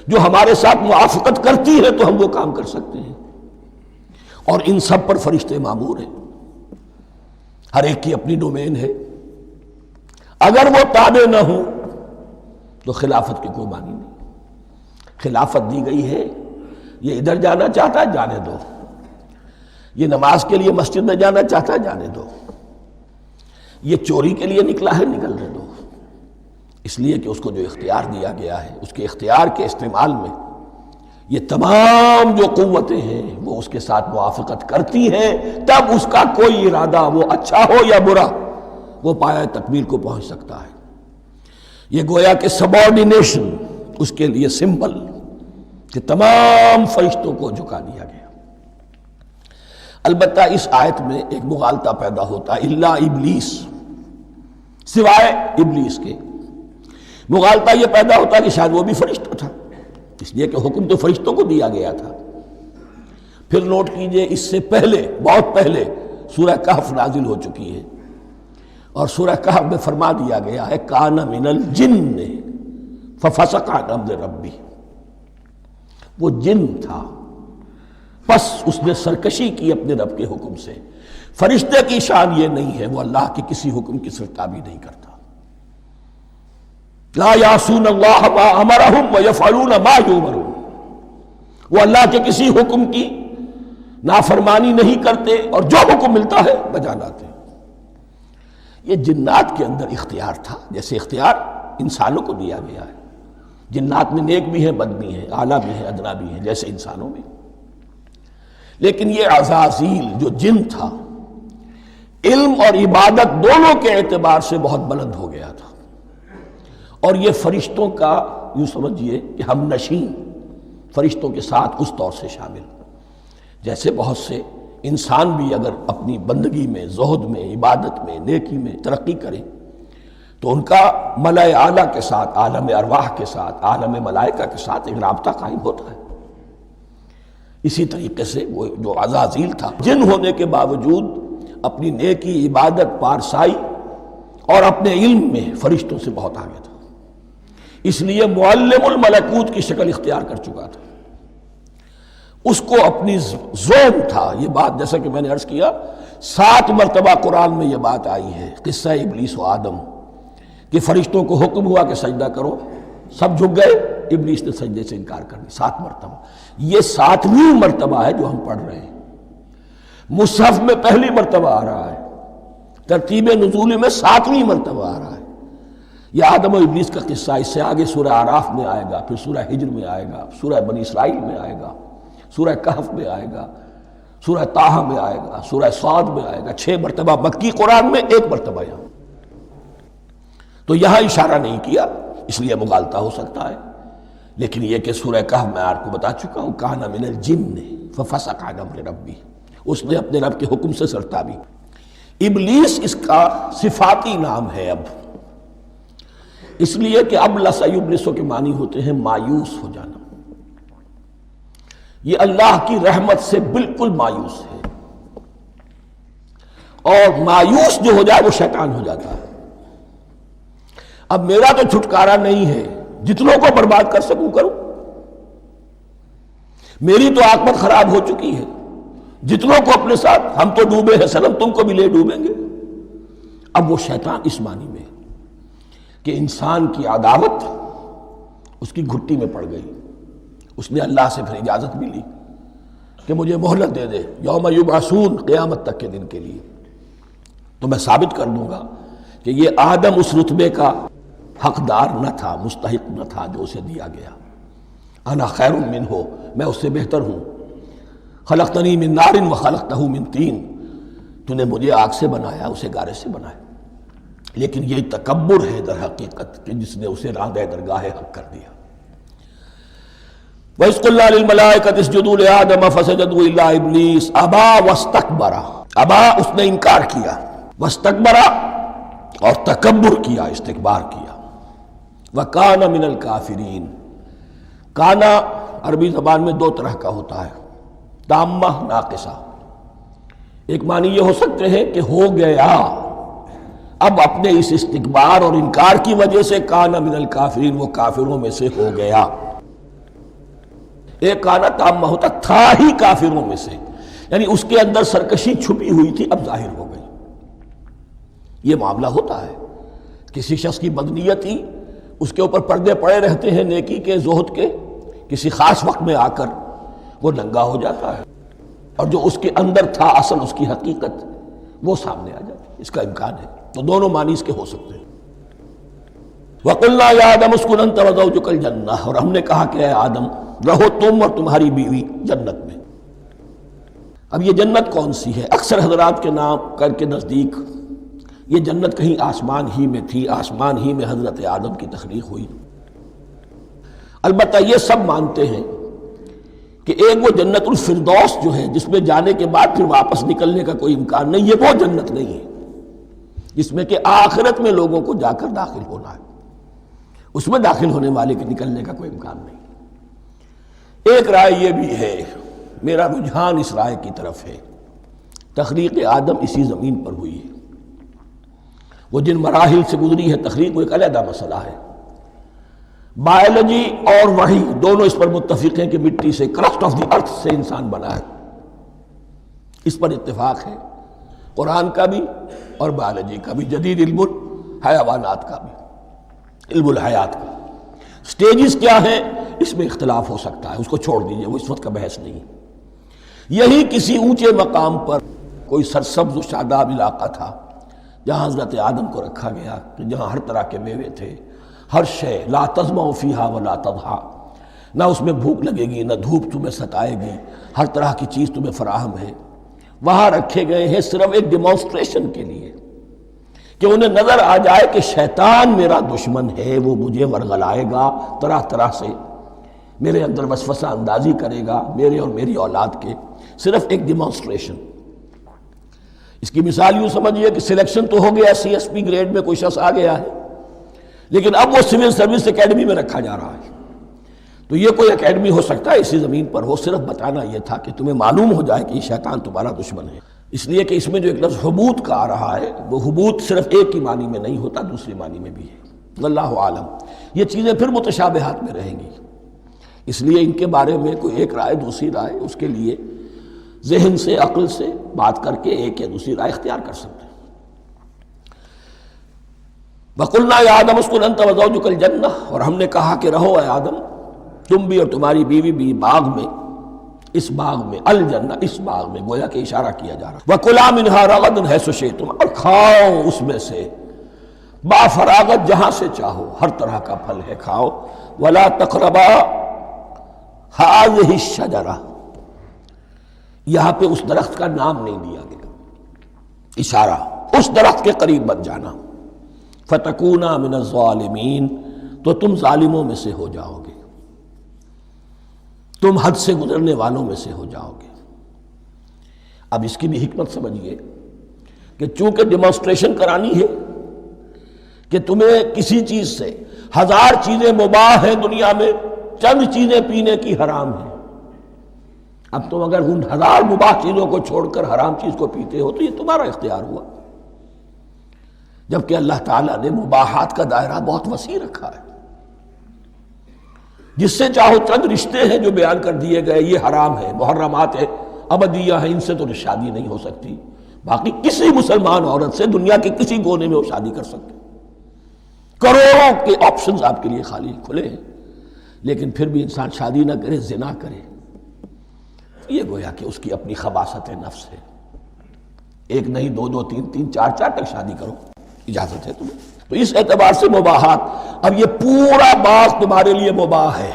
جو ہمارے ساتھ موافقت کرتی ہے تو ہم وہ کام کر سکتے ہیں. اور ان سب پر فرشتے مامور ہیں، ہر ایک کی اپنی ڈومین ہے. اگر وہ تابع نہ ہوں تو خلافت کی کوئی معنی نہیں. خلافت دی گئی ہے، یہ ادھر جانا چاہتا ہے جانے دو، یہ نماز کے لیے مسجد میں جانا چاہتا ہے جانے دو، یہ چوری کے لیے نکلا ہے نکلنے دو. اس لیے کہ اس کو جو اختیار دیا گیا ہے، اس کے اختیار کے استعمال میں یہ تمام جو قوتیں ہیں وہ اس کے ساتھ موافقت کرتی ہیں، تب اس کا کوئی ارادہ وہ اچھا ہو یا برا وہ پایہ تکمیل کو پہنچ سکتا ہے۔ یہ گویا کہ سبارڈینیشن اس کے لیے سمبل کہ تمام فرشتوں کو جھکا دیا گیا۔ البتہ اس آیت میں ایک مغالطہ پیدا ہوتا ہے، الا ابلیس، سوائے ابلیس کے۔ مغالطہ یہ پیدا ہوتا ہے کہ شاید وہ بھی فرشتہ تھا، اس لیے کہ حکم تو فرشتوں کو دیا گیا تھا۔ پھر نوٹ کیجئے اس سے پہلے، بہت پہلے سورہ کہف نازل ہو چکی ہے، اور سورہ کہف میں فرما دیا گیا ہے کان من الجن ففسق عن امر ربی، وہ جن تھا پس اس نے سرکشی کی اپنے رب کے حکم سے۔ فرشتے کی شان یہ نہیں ہے، وہ اللہ کے کسی حکم کی سرتابی نہیں کرتا۔ لا یعصون اللہ ما امرہم ویفعلون ما یؤمرون، وہ اللہ کے کسی حکم کی نافرمانی نہیں کرتے اور جو حکم ملتا ہے بجا لاتے ہیں۔ یہ جنات کے اندر اختیار تھا، جیسے اختیار انسانوں کو دیا گیا ہے۔ جنات میں نیک بھی ہیں، بد بھی ہیں، اعلیٰ بھی ہیں، ادنا بھی ہیں، جیسے انسانوں میں۔ لیکن یہ عزازیل جو جن تھا، علم اور عبادت دونوں کے اعتبار سے بہت بلند ہو گیا تھا، اور یہ فرشتوں کا یوں سمجھیے کہ ہم نشین، فرشتوں کے ساتھ اس طور سے شامل، جیسے بہت سے انسان بھی اگر اپنی بندگی میں، زہد میں، عبادت میں، نیکی میں ترقی کریں تو ان کا ملائے اعلیٰ کے ساتھ، عالم ارواح کے ساتھ، عالم ملائکہ کے ساتھ ایک رابطہ قائم ہوتا ہے۔ اسی طریقے سے وہ جو عزازیل تھا، جن ہونے کے باوجود اپنی نیکی، عبادت، پارسائی اور اپنے علم میں فرشتوں سے بہت آگے تھا، اس لیے معلم الملکوت کی شکل اختیار کر چکا تھا۔ اس کو اپنی زوم تھا، یہ بات جیسا کہ میں نے عرض کیا 7 مرتبہ قرآن میں یہ بات آئی ہے، قصہ ابلیس و آدم، کہ فرشتوں کو حکم ہوا کہ سجدہ کرو، سب جھک گئے، ابلیس نے سجدے سے انکار کر دی 7 مرتبہ۔ یہ 7ویں مرتبہ ہے جو ہم پڑھ رہے ہیں، مصحف میں پہلی مرتبہ آ رہا ہے، ترتیب نزول میں 7ویں مرتبہ آ رہا ہے۔ یہ آدم و ابلیس کا قصہ اس سے آگے سورہ اعراف میں آئے گا، پھر سورہ ہجر میں آئے گا، سورہ بنی اسرائیل میں آئے گا، سورہ کہف میں آئے گا، سورہ طٰہٰ میں آئے گا، سورہ صاد میں آئے گا، 6 مرتبہ مکی قرآن میں، 1 مرتبہ یہاں۔ تو یہاں اشارہ نہیں کیا، اس لیے مغالطہ ہو سکتا ہے، لیکن یہ کہ سورہ کہف میں آپ کو بتا چکا ہوں کان من الجن ففسق عن امر ربی، اس نے اپنے رب کے حکم سے سرتابی۔ ابلیس اس کا صفاتی نام ہے اب، اس لیے کہ ابلس یبلس کے معنی ہوتے ہیں مایوس ہو جانا۔ یہ اللہ کی رحمت سے بالکل مایوس ہے، اور مایوس جو ہو جائے وہ شیطان ہو جاتا ہے۔ اب میرا تو چھٹکارا نہیں ہے، جتنوں کو برباد کر سکوں کروں، میری تو عاقبت خراب ہو چکی ہے، جتنوں کو اپنے ساتھ، ہم تو ڈوبے ہیں صنم، تم کو بھی لے ڈوبیں گے۔ اب وہ شیطان اس معنی میں کہ انسان کی عداوت اس کی گھٹی میں پڑ گئی، اس نے اللہ سے پھر اجازت بھی لی کہ مجھے مہلت دے دے، یوم یبعثون، قیامت تک کے دن کے لیے، تو میں ثابت کر دوں گا کہ یہ آدم اس رتبے کا حقدار نہ تھا، مستحق نہ تھا جو اسے دیا گیا۔ انا خیر منہ، میں اس سے بہتر ہوں۔ خلقتنی من نار وخلقتہ من طین، تو نے مجھے آگ سے بنایا، اسے گارے سے بنایا۔ لیکن یہ تکبر ہے در حقیقت کہ جس نے اسے راندہ درگاہ حق کر دیا۔ وَإِذْ قُلْنَا لِلْمَلَائِكَةِ اسْجُدُوا لِآدَمَ فَسَجَدُوا إِلَّا إِبْلِيسَ أَبَىٰ وَاسْتَكْبَرَ، ابا اس نے انکار کیا، واستکبر اور تکبر کیا، استکبار کیا، وَكَانَ مِنَ الْكَافِرِينَ۔ کانا عربی زبان میں 2 طرح کا ہوتا ہے، تامہ، ناقصہ۔ ایک معنی یہ ہو سکتے ہیں کہ ہو گیا، اب اپنے اس استکبار اور انکار کی وجہ سے کانا من الکافرین، وہ کافروں میں سے ہو گیا۔ ایک کانا تامہ ہوتا تھا ہی کافروں میں سے، یعنی اس کے اندر سرکشی چھپی ہوئی تھی، اب ظاہر ہو گئی۔ یہ معاملہ ہوتا ہے، کسی شخص کی بدنیتی اس کے اوپر پردے پڑے رہتے ہیں نیکی کے، زہد کے، کسی خاص وقت میں آ کر وہ ننگا ہو جاتا ہے، اور جو اس کے اندر تھا اصل، اس کی حقیقت، وہ سامنے آ جاتی ہے۔ اس کا امکان ہے، تو دونوں معنی اس کے ہو سکتے ہیں۔ وَقُلْنَا يَا آدَمُ اسْكُنْ أَنْتَ وَزَوْجُكَ الْجَنَّةَ، اور ہم نے کہا کہ اے آدم رہو تم اور تمہاری بیوی جنت میں۔ اب یہ جنت کون سی ہے؟ اکثر حضرات کے نام کر کے نزدیک یہ جنت کہیں آسمان ہی میں تھی، آسمان ہی میں حضرت آدم کی تخلیق ہوئی۔ البتہ یہ سب مانتے ہیں کہ ایک وہ جنت الفردوس جو ہے جس میں جانے کے بعد پھر واپس نکلنے کا کوئی امکان نہیں، یہ وہ جنت نہیں ہے جس میں کہ آخرت میں لوگوں کو جا کر داخل ہونا ہے، اس میں داخل ہونے والے کے نکلنے کا کوئی امکان نہیں۔ ایک رائے یہ بھی ہے، میرا رجحان اس رائے کی طرف ہے، تخلیق آدم اسی زمین پر ہوئی ہے۔ وہ جن مراحل سے گزری ہے تخلیق وہ ایک علیحدہ مسئلہ ہے۔ بائیولوجی اور وحی دونوں اس پر متفق ہیں کہ مٹی سے، کرسٹ آف دی ارتھ سے انسان بنا ہے، اس پر اتفاق ہے، قرآن کا بھی اور بائیولوجی کا بھی، جدید علم الحیوانات کا بھی، علم الحیات کا۔ سٹیجز کیا ہیں اس میں اختلاف ہو سکتا ہے، اس کو چھوڑ دیجئے، وہ اس وقت کا بحث نہیں۔ یہی کسی اونچے مقام پر کوئی سرسبز و شاداب علاقہ تھا جہاں حضرت آدم کو رکھا گیا، جہاں ہر طرح کے میوے تھے، ہر شے، لا تظمأ فیہا ولا تضحیٰ، نہ اس میں بھوک لگے گی، نہ دھوپ تمہیں ستائے گی، ہر طرح کی چیز تمہیں فراہم ہے۔ وہاں رکھے گئے ہیں صرف ایک ڈیمانسٹریشن کے لیے کہ انہیں نظر آ جائے کہ شیطان میرا دشمن ہے، وہ مجھے ورغلائے گا، طرح طرح سے میرے اندر وسوسہ اندازی کرے گا، میرے اور میری اولاد کے، صرف ایک ڈیمانسٹریشن۔ اس کی مثال یوں سمجھیے کہ سلیکشن تو ہو گیا، سی ایس پی گریڈ میں کوئی شخص آ گیا ہے، لیکن اب وہ سول سروس اکیڈمی میں رکھا جا رہا ہے۔ تو یہ کوئی اکیڈمی ہو سکتا ہے اسی زمین پر ہو، صرف بتانا یہ تھا کہ تمہیں معلوم ہو جائے کہ یہ شیطان تمہارا دشمن ہے۔ اس لیے کہ اس میں جو ایک لفظ حبوط کا آ رہا ہے، وہ حبوط صرف ایک ہی معنی میں نہیں ہوتا، دوسری معنی میں بھی ہے۔ واللہ عالم، یہ چیزیں پھر متشابہات میں رہیں گی، اس لیے ان کے بارے میں کوئی ایک رائے دوسری رائے، اس کے لیے ذہن سے، عقل سے بات کر کے ایک یا دوسری رائے اختیار کر سکتے ہیں۔ وَقُلْنَا يَا آدَمُ اسْكُنْ أَنْتَ وَزَوْجُكَ الْجَنَّةَ، اور ہم نے کہا کہ رہو اے آدم، تم بھی اور تمہاری بیوی بھی باغ میں، اس باغ میں، الجنہ، اس باغ میں، گویا کہ اشارہ کیا جا رہا۔ وَكُلَا مِنْهَا رَغَدًا حَيْثُ شِئْتُمْ، اور کھاؤ اس میں سے با فراغت جہاں سے چاہو، ہر طرح کا پھل ہے کھاؤ۔ وَلَا تَقْرَبَا هَٰذِهِ الشَّجَرَةَ، یہاں پہ اس درخت کا نام نہیں دیا گیا، اشارہ، اس درخت کے قریب مت جانا۔ فَتَكُونَا مِنَ الظَّالِمِينَ، تو تم ظالموں میں سے ہو جاؤ گے، تم حد سے گزرنے والوں میں سے ہو جاؤ گے۔ اب اس کی بھی حکمت سمجھیے کہ چونکہ ڈیمانسٹریشن کرانی ہے کہ تمہیں کسی چیز سے، ہزار چیزیں مباح ہیں دنیا میں، چند چیزیں پینے کی حرام ہیں، اب تم اگر ان ہزار مباح چیزوں کو چھوڑ کر حرام چیز کو پیتے ہو تو یہ تمہارا اختیار ہوا، جبکہ اللہ تعالیٰ نے مباحات کا دائرہ بہت وسیع رکھا ہے۔ جس سے چاہو چند رشتے ہیں جو بیان کر دیے گئے، یہ حرام ہے، محرمات ہے، ابدیہ ہیں، ان سے تو شادی نہیں ہو سکتی، باقی کسی مسلمان عورت سے دنیا کے کسی کونے میں وہ شادی کر سکتے، کروڑوں کے آپشنز آپ کے لیے خالی کھلے ہیں، لیکن پھر بھی انسان شادی نہ کرے، زنا کرے، یہ گویا کہ اس کی اپنی خباثت نفس ہے۔ ایک نہیں، دو دو، تین تین، چار چار تک شادی کرو، اجازت ہے تمہیں۔ تو اس اعتبار سے مباحات، اب یہ پورا باغ تمہارے لیے مباح ہے،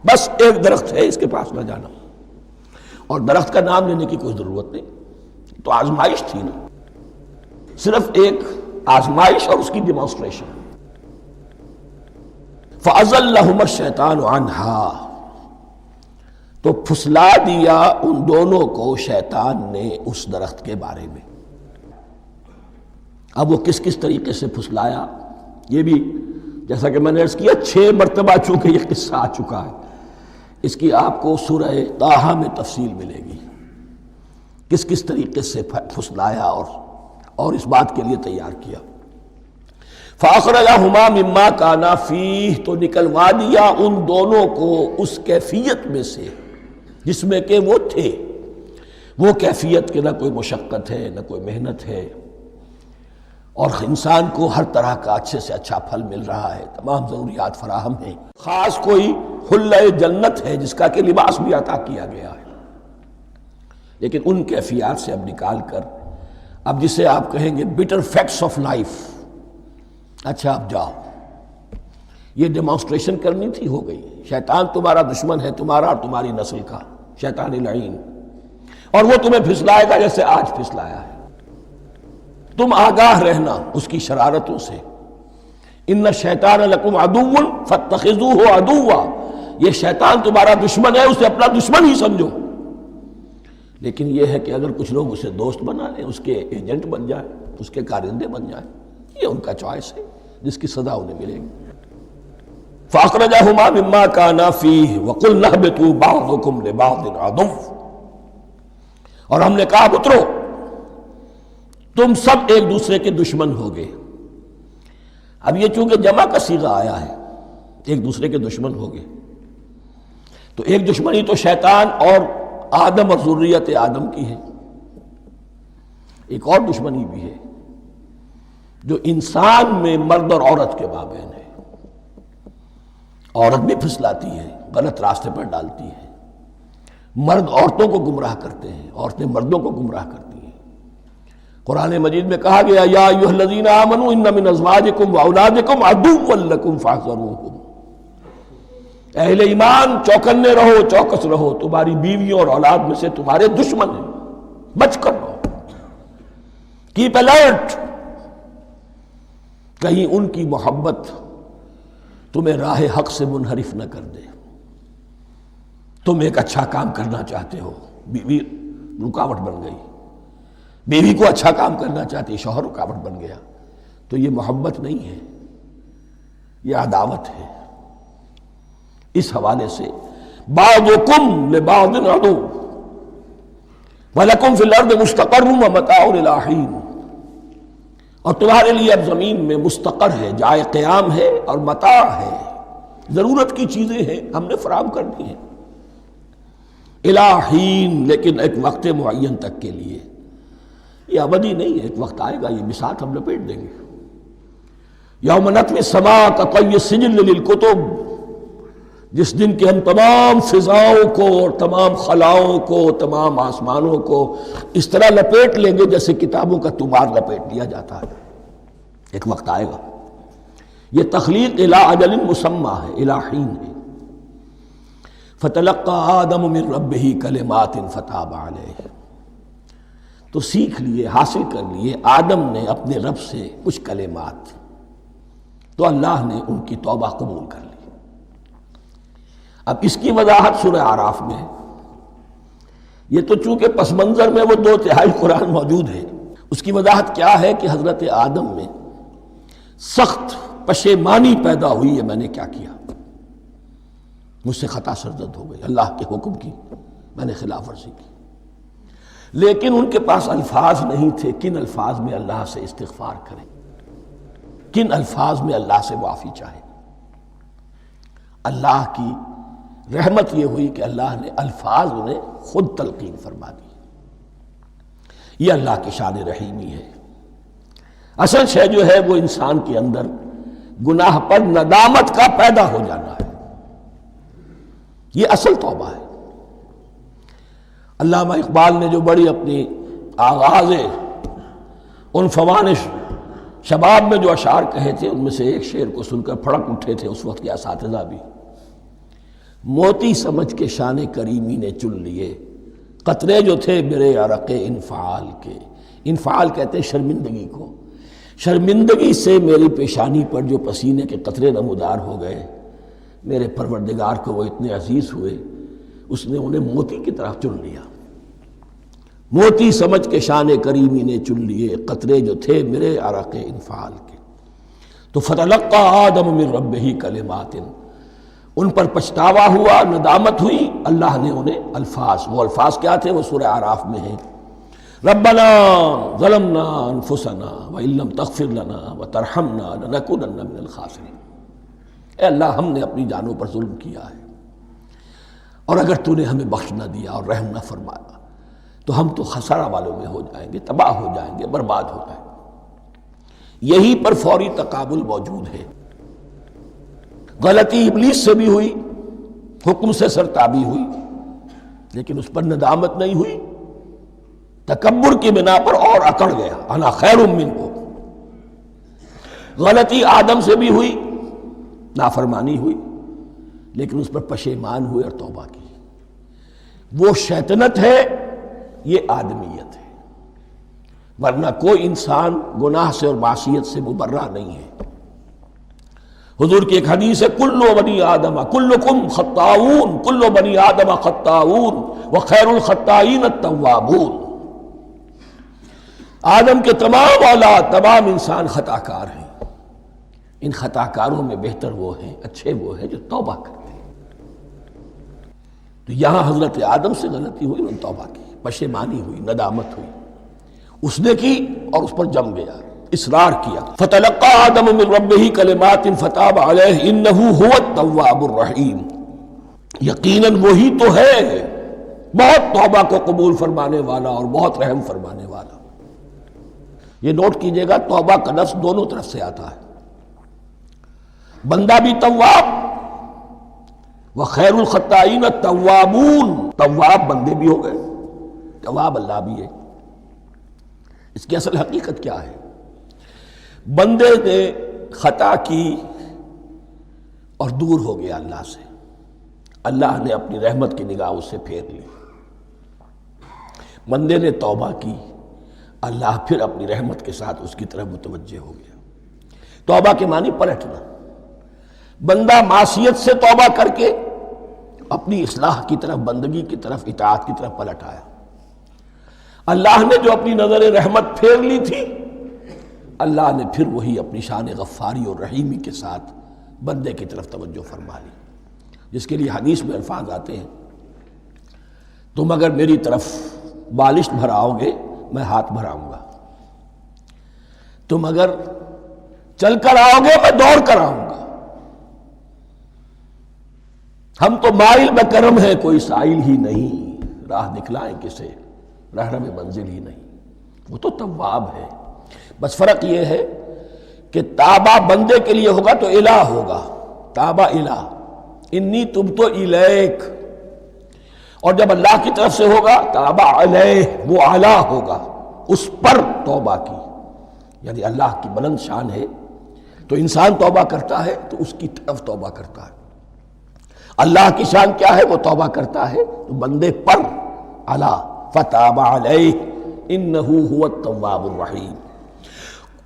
بس ایک درخت ہے، اس کے پاس نہ جانا، اور درخت کا نام لینے کی کوئی ضرورت نہیں، تو آزمائش تھی نا، صرف ایک آزمائش اور اس کی ڈیمانسٹریشن۔ فَأَزَلَّهُمَا الشَّيْطَانُ عَنْهَا، تو پھسلا دیا ان دونوں کو شیطان نے اس درخت کے بارے میں۔ اب وہ کس کس طریقے سے پھسلایا، یہ بھی جیسا کہ میں نے عرض کیا 6 مرتبہ چونکہ یہ قصہ آ چکا ہے، اس کی آپ کو سورہ طٰہٰ میں تفصیل ملے گی، کس کس طریقے سے پھسلایا اور اس بات کے لیے تیار کیا۔ فَأَخْرَجَهُمَا مِمَّا كَانَا فِيهِ، تو نکلوا دیا ان دونوں کو اس کیفیت میں سے جس میں کہ وہ تھے، وہ کیفیت کہ نہ کوئی مشقت ہے، نہ کوئی محنت ہے، اور انسان کو ہر طرح کا اچھے سے اچھا پھل مل رہا ہے، تمام ضروریات فراہم ہیں، خاص کوئی حلۂ جنت ہے جس کا کہ لباس بھی عطا کیا گیا ہے، لیکن ان کیفیات سے اب نکال کر، اب جسے آپ کہیں گے بٹر فیکٹس آف لائف، اچھا اب جاؤ، یہ ڈیمانسٹریشن کرنی تھی، ہو گئی۔ شیطان تمہارا دشمن ہے، تمہارا اور تمہاری نسل کا، شیطان لعین، اور وہ تمہیں پھسلائے گا جیسے آج پھسلایا ہے۔ تم آگاہ رہنا اس کی شرارتوں سے۔ ان الشیطان لکم عدو فاتخذوہ عدوا، یہ شیطان تمہارا دشمن ہے، اسے اپنا دشمن ہی سمجھو۔ لیکن یہ ہے کہ اگر کچھ لوگ اسے دوست بنا لیں، اس کے ایجنٹ بن جائیں، اس کے کارندے بن جائیں، یہ ان کا چوائس ہے جس کی سزا انہیں ملے گی۔ فَأَخْرَجَهُمَا مِمَّا كَانَا فِيهِ وَقُلْنَا اهْبِطُوا بَعْضُكُمْ لِبَعْضٍ عَدُوٌّ، اور ہم نے کہا اترو، تم سب ایک دوسرے کے دشمن ہوگے۔ اب یہ چونکہ جمع کا صیغہ آیا ہے، ایک دوسرے کے دشمن ہوگے، تو ایک دشمنی تو شیطان اور آدم اور ذریت آدم کی ہے، ایک اور دشمنی بھی ہے جو انسان میں مرد اور عورت کے مابین ہے۔ عورت بھی پھسلاتی ہے، غلط راستے پر ڈالتی ہے، مرد عورتوں کو گمراہ کرتے ہیں، عورتیں مردوں کو گمراہ کرتی ہیں۔ قرآن مجید میں کہا گیا یا ایھا الذین آمنوا ان من ازواجکم واولادکم عدوا لکم فاحذروہم، اہل ایمان چوکنے رہو، چوکس رہو، تمہاری بیویوں اور اولاد میں سے تمہارے دشمن ہیں، بچ کر رہو، کیپ الرٹ، کہیں ان کی محبت تمہیں راہ حق سے منحرف نہ کر دے۔ تم ایک اچھا کام کرنا چاہتے ہو، بیوی رکاوٹ بن گئی، بیوی کو اچھا کام کرنا چاہتی، شوہر رکاوٹ بن گیا، تو یہ محبت نہیں ہے، یہ عداوت ہے۔ اس حوالے سے بعضکم لبعض عدو وَلَكُمْ فِي الْأَرْضِ مُسْتَقَرٌّ وَمَتَاعٌ إِلَىٰ حِينٍ، اور تمہارے لیے اب زمین میں مستقر ہے، جائے قیام ہے اور متاع ہے، ضرورت کی چیزیں ہیں ہم نے فراہم کر دی ہیں، إِلَىٰ حِينٍ، لیکن ایک وقت معین تک کے لیے، یہ ابدی نہیں ہے، ایک وقت آئے گا یہ بساط ہم لپیٹ دیں گے۔ یوم نطوی السماء کطی السجل للکتب، جس دن کہ ہم تمام فضاؤں کو اور تمام خلاؤں کو، تمام آسمانوں کو اس طرح لپیٹ لیں گے جیسے کتابوں کا تمار لپیٹ لیا جاتا ہے۔ ایک وقت آئے گا، یہ تخلیق الی اجل مسمى ہے، الی حین ہے۔ فتلقى آدم من ربہ کلمات فتاب علیہ، تو سیکھ لیے، حاصل کر لیے آدم نے اپنے رب سے کچھ کلمات، تو اللہ نے ان کی توبہ قبول کر لی۔ اب اس کی وضاحت سورہ اعراف میں ہے، یہ تو چونکہ پس منظر میں وہ 2/3 قرآن موجود ہے، اس کی وضاحت کیا ہے کہ حضرت آدم میں سخت پشیمانی پیدا ہوئی ہے، میں نے کیا کیا، مجھ سے خطا سرزد ہو گئی، اللہ کے حکم کی میں نے خلاف ورزی کی، لیکن ان کے پاس الفاظ نہیں تھے کن الفاظ میں اللہ سے استغفار کریں، کن الفاظ میں اللہ سے معافی چاہیں۔ اللہ کی رحمت یہ ہوئی کہ اللہ نے الفاظ انہیں خود تلقین فرما دی۔ یہ اللہ کی شان رحیمی ہے۔ اصل شے جو ہے وہ انسان کے اندر گناہ پر ندامت کا پیدا ہو جانا ہے، یہ اصل توبہ ہے۔ علامہ اقبال نے جو بڑی اپنی آغاز عنفوان شباب میں جو اشعار کہے تھے، ان میں سے ایک شعر کو سن کر پھڑک اٹھے تھے اس وقت کے اساتذہ بھی۔ موتی سمجھ کے شان کریمی نے چن لیے، قطرے جو تھے میرے عرق انفعال کے، انفعال کہتے ہیں شرمندگی کو، شرمندگی سے میری پیشانی پر جو پسینے کے قطرے نمودار ہو گئے، میرے پروردگار کو وہ اتنے عزیز ہوئے، اس نے انہیں موتی کی طرح چن لیا۔ موتی سمجھ کے شان کریمی نے چن لیے، قطرے جو تھے میرے عرق انفعال کے، تو فتلقى آدم من ربہ کلمات، ان پر پچھتاوا ہوا، ندامت ہوئی، اللہ نے انہیں الفاظ، وہ الفاظ کیا تھے وہ سورہ اعراف میں ہیں، ربنا ظلمنا انفسنا وان لم تغفر لنا وترحمنا لنکونن من الخاسرین، اے اللہ ہم نے اپنی جانوں پر ظلم کیا ہے، اور اگر تو نے ہمیں بخش نہ دیا اور رحم نہ فرمایا تو ہم تو خسارہ والوں میں ہو جائیں گے، تباہ ہو جائیں گے، برباد ہو جائیں گے۔ یہی پر فوری تقابل موجود ہے۔ غلطی ابلیس سے بھی ہوئی، حکم سے سرتابی ہوئی، لیکن اس پر ندامت نہیں ہوئی، تکبر کی بنا پر اور اکڑ گیا، انا خیر منہ۔ غلطی آدم سے بھی ہوئی، نافرمانی ہوئی، لیکن اس پر پشیمان ہوئے اور توبہ کی۔ وہ شیطنت ہے، یہ آدمیت ہے، ورنہ کوئی انسان گناہ سے اور معصیت سے مبرہ نہیں ہے۔ حضور کی ایک حدیث ہے، کل بنی آدم کلکم خطاؤون، کل بنی آدم خطاؤون وخیر الخطائین التوابون۔ آدم کے تمام اولاد، تمام انسان خطا کار ہیں، ان خطا کاروں میں بہتر وہ ہیں، اچھے وہ ہیں جو توبہ کرتے ہیں۔ تو یہاں حضرت آدم سے غلطی ہوئی، انہوں نے توبہ کی، پشیمانی ہوئی، ندامت ہوئی، اس نے کی اور اس پر جم گیا، اصرار کیا۔ فتلقى آدم من ربه کلمات فتاب علیہ انہ هو التواب الرحیم۔ یقیناً وہی تو ہے بہت توبہ کو قبول فرمانے والا اور بہت رحم فرمانے والا۔ یہ نوٹ کیجئے گا، توبہ کا لفظ دونوں طرف سے آتا ہے، بندہ بھی تواب وخیر الخطائین التوابون، تواب بندے بھی ہو گئے، تواب اللہ بھی ہے۔ اس کی اصل حقیقت کیا ہے؟ بندے نے خطا کی اور دور ہو گیا اللہ سے، اللہ نے اپنی رحمت کی نگاہ اس سے پھیر لی۔ بندے نے توبہ کی، اللہ پھر اپنی رحمت کے ساتھ اس کی طرف متوجہ ہو گیا۔ توبہ کے معنی پلٹنا۔ بندہ معصیت سے توبہ کر کے اپنی اصلاح کی طرف، بندگی کی طرف، اطاعت کی طرف پلٹ آیا۔ اللہ نے جو اپنی نظر رحمت پھیر لی تھی، اللہ نے پھر وہی اپنی شان غفاری اور رحیمی کے ساتھ بندے کی طرف توجہ فرما لی، جس کے لیے حدیث میں الفاظ آتے ہیں، تم اگر میری طرف بالشت بھراؤ گے میں ہاتھ بھراؤں گا، تم اگر چل کر آؤ گے میں دوڑ کر آؤں گا، ہم تو مائل بکرم ہیں کوئی سائل ہی نہیں، راہ دکھلائیں کسے رہنم منزل ہی نہیں۔ وہ تو تواب ہے، بس فرق یہ ہے کہ تابہ بندے کے لیے ہوگا تو الہ ہوگا، تابہ الہ، انی تبت الیک، اور جب اللہ کی طرف سے ہوگا تابہ علیہ، وہ اعلیٰ ہوگا، اس پر توبہ کی، یعنی اللہ کی بلند شان ہے تو انسان توبہ کرتا ہے تو اس کی طرف توبہ کرتا ہے۔ اللہ کی شان کیا ہے؟ وہ توبہ کرتا ہے تو بندے پر اعلیٰ، فتاب علیہ انہ هو التواب الرحیم۔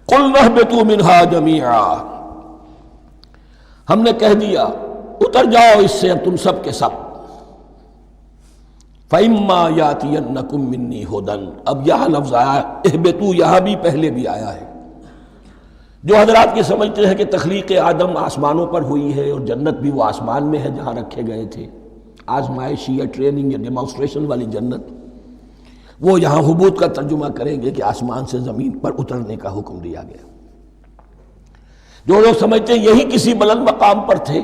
قلنا اہبطوا منہا جمیعا، ہم نے کہہ دیا اتر جاؤ اس سے اب تم سب کے سب۔ فَإِمَّا يَأْتِيَنَّكُم مِّنِّي هُدًى، اب یہاں لفظ آیا اہبطوا، یہاں بھی پہلے بھی آیا ہے۔ جو حضرات یہ سمجھتے ہیں کہ تخلیق آدم آسمانوں پر ہوئی ہے اور جنت بھی وہ آسمان میں ہے جہاں رکھے گئے تھے، آزمائشی یا ٹریننگ یا ڈیمانسٹریشن والی جنت، وہ یہاں حبوط کا ترجمہ کریں گے کہ آسمان سے زمین پر اترنے کا حکم دیا گیا۔ جو لوگ سمجھتے ہیں یہی کسی بلند مقام پر تھے،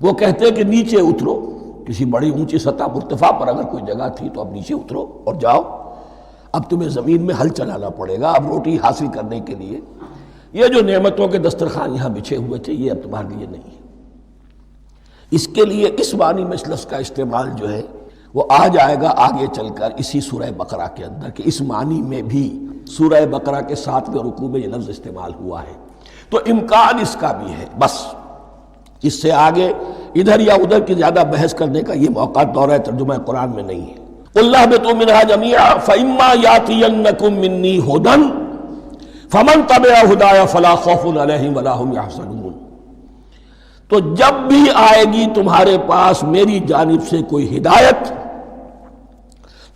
وہ کہتے ہیں کہ نیچے اترو، کسی بڑی اونچی سطح مرتفع پر اگر کوئی جگہ تھی تو اب نیچے اترو اور جاؤ، اب تمہیں زمین میں ہل چلانا پڑے گا، اب روٹی حاصل کرنے کے لیے یہ جو نعمتوں کے دسترخوان یہاں بچھے ہوئے تھے یہ اب تمہارے لیے نہیں ہے۔ اس کے لیے اس معنی میں اس لفظ کا استعمال جو ہے وہ آ جائے گا آگے چل کر اسی سورہ بقرہ کے اندر، کہ اس معنی میں بھی سورہ بقرہ کے 7ویں رکوع میں یہ لفظ استعمال ہوا ہے، تو امکان اس کا بھی ہے۔ بس اس سے آگے ادھر یا ادھر کی زیادہ بحث کرنے کا یہ موقع دورہ ترجمہ قرآن میں نہیں ہے۔ قُلْ اهْبِطُوا مِنْهَا جَمِيعًا فَإِمَّا يَأْتِيَنَّكُم مِّنِّي هُدًى فَمَن تَبِعَ هُدَايَ فَلَا خَوْفٌ عَلَيْهِمْ وَلَا هُمْ يَحْزَنُونَ، تو جب بھی آئے گی تمہارے پاس میری جانب سے کوئی ہدایت،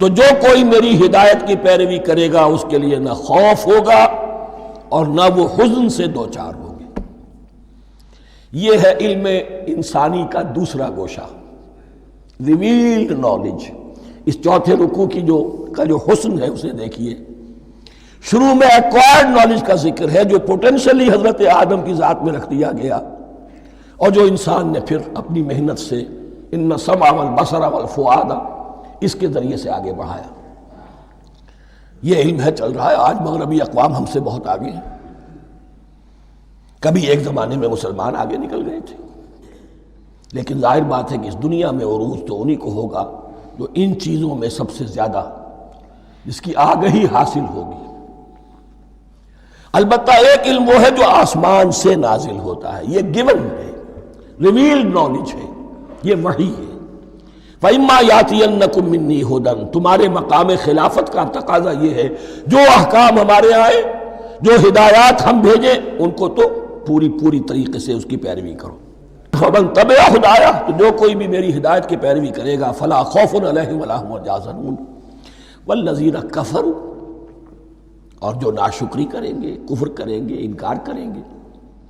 تو جو کوئی میری ہدایت کی پیروی کرے گا اس کے لیے نہ خوف ہوگا اور نہ وہ حزن سے دوچار ہوگے۔ یہ ہے علم انسانی کا دوسرا گوشہ، ریویلڈ نالج۔ اس چوتھے رکوع کی جو حسن ہے اسے دیکھیے، شروع میں ایکوائرڈ نالج کا ذکر ہے جو پوٹینشلی حضرت آدم کی ذات میں رکھ دیا گیا، اور جو انسان نے پھر اپنی محنت سے ان السمع والبصر والفؤاد اس کے ذریعے سے آگے بڑھایا۔ یہ علم ہے چل رہا ہے، آج مغربی اقوام ہم سے بہت آگے ہیں، کبھی ایک زمانے میں مسلمان آگے نکل گئے تھے، لیکن ظاہر بات ہے کہ اس دنیا میں عروج تو انہی کو ہوگا جو ان چیزوں میں سب سے زیادہ جس کی آگہی حاصل ہوگی۔ البتہ ایک علم وہ ہے جو آسمان سے نازل ہوتا ہے، یہ گیون ہے، ریویلڈ نالج ہے، یہ وحی ہے۔ فَإِمَّا يَأْتِيَنَّكُم مِّنِّي هُدًى، تمہارے مقام خلافت کا تقاضا یہ ہے جو احکام ہمارے آئے، جو ہدایات ہم بھیجیں، ان کو تو پوری طریقے سے اس کی پیروی کرو۔ فَمَن تَبِعَ ہدایہ، تو جو کوئی بھی میری ہدایت کی پیروی کرے گا، فَلَا خَوْفٌ عَلَيْهِمْ وَلَا هُمْ يَحْزَنُونَ وَالَّذِينَ كَفَرُوا، اور جو ناشکری کریں گے، کفر کریں گے، انکار کریں گے،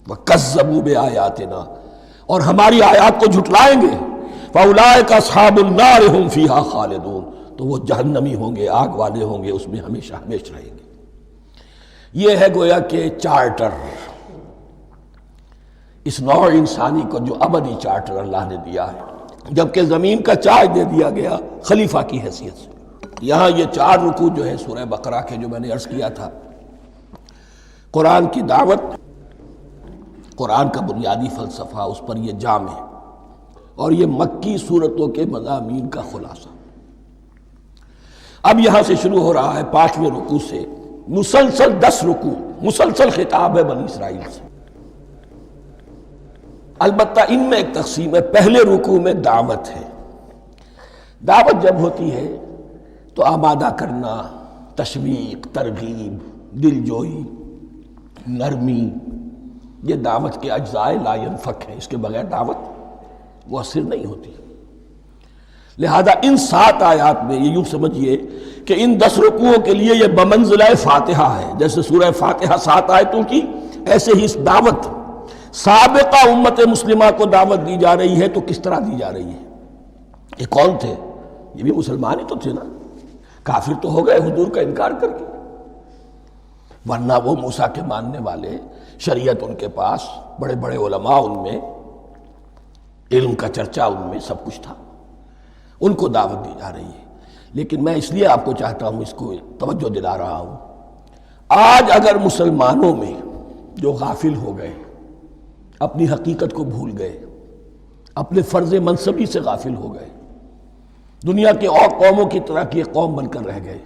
وَكَذَّبُوا بِآيَاتِنَا، اور ہماری آیات کو جھٹلائیں گے، فَأُولَٰئِكَ أَصْحَابُ النَّارِ هُمْ فِيهَا خَالِدُونَ، تو وہ جہنمی ہوں گے، آگ والے ہوں گے، اس میں ہمیشہ ہمیشہ رہیں گے۔ یہ ہے گویا کہ چارٹر، اس نوع انسانی کو جو ابدی چارٹر اللہ نے دیا ہے، جبکہ زمین کا چارج دے دیا گیا خلیفہ کی حیثیت سے۔ یہاں یہ 4 رکوع جو ہے سورہ بقرہ کے، جو میں نے عرض کیا تھا، قرآن کی دعوت، قرآن کا بنیادی فلسفہ، اس پر یہ جام ہے، اور یہ مکی صورتوں کے مضامین کا خلاصہ۔ اب یہاں سے شروع ہو رہا ہے 5ویں رکوع سے، مسلسل 10 رکوع، مسلسل خطاب ہے بنی اسرائیل سے۔ البتہ ان میں ایک تقسیم ہے، پہلے رکوع میں دعوت ہے۔ دعوت جب ہوتی ہے تو آمادہ کرنا، تشویق، ترغیب، دل جوئی، نرمی، یہ دعوت کے اجزاء لا ينفک ہیں، اس کے بغیر دعوت مؤثر نہیں ہوتی۔ لہذا ان 7 آیات میں یہ یوں سمجھیے کہ ان 10 رکوعوں کے لیے یہ بمنزلہ فاتحہ ہے، جیسے سورہ فاتحہ 7 آیتوں کی، ایسے ہی اس دعوت سابقہ امت مسلمہ کو دعوت دی جا رہی ہے۔ تو کس طرح دی جا رہی ہے؟ یہ کون تھے؟ یہ بھی مسلمان ہی تو تھے نا، کافر تو ہو گئے حضور کا انکار کر کے، ورنہ وہ موسیٰ کے ماننے والے، شریعت ان کے پاس، بڑے بڑے علماء ان میں، علم کا چرچا ان میں، سب کچھ تھا، ان کو دعوت دی جا رہی ہے۔ لیکن میں اس لیے آپ کو چاہتا ہوں، اس کو توجہ دلا رہا ہوں، آج اگر مسلمانوں میں جو غافل ہو گئے، اپنی حقیقت کو بھول گئے، اپنے فرض منصبی سے غافل ہو گئے، دنیا کے اور قوموں کی طرح کی ایک قوم بن کر رہ گئے،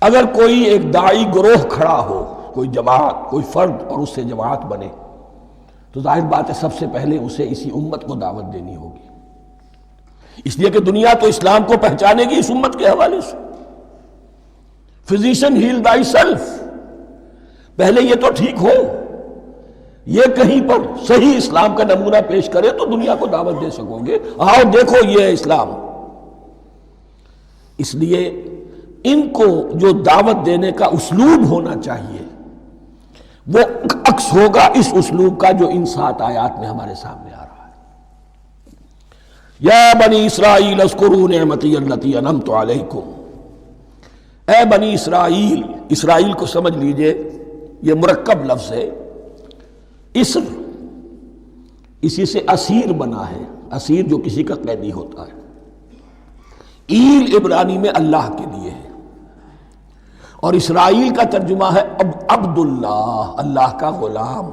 اگر کوئی ایک داعی گروہ کھڑا ہو، کوئی جماعت، کوئی فرد، اور اس سے جماعت بنے، تو ظاہر بات ہے سب سے پہلے اسے اسی امت کو دعوت دینی ہوگی، اس لیے کہ دنیا تو اسلام کو پہچانے گی اس امت کے حوالے سے۔ فزیشن ہیل تھائی سیلف، پہلے یہ تو ٹھیک ہو، یہ کہیں پر صحیح اسلام کا نمونہ پیش کرے تو دنیا کو دعوت دے سکو گے، آؤ دیکھو یہ ہے اسلام۔ اس لیے ان کو جو دعوت دینے کا اسلوب ہونا چاہیے وہ عکس ہوگا اس اسلوب کا جو ان 7 آیات میں ہمارے سامنے آ رہا ہے۔ یا بنی اسرائیل اذکروا نعمتی التی انعمت علیکم، اے بنی اسرائیل، اسرائیل کو سمجھ لیجئے یہ مرکب لفظ ہے، اسر اسی سے اسیر بنا ہے، اسیر جو کسی کا قیدی ہوتا ہے، ایل عبرانی میں اللہ کے لیے ہے، اور اسرائیل کا ترجمہ ہے عبداللہ، اللہ کا غلام،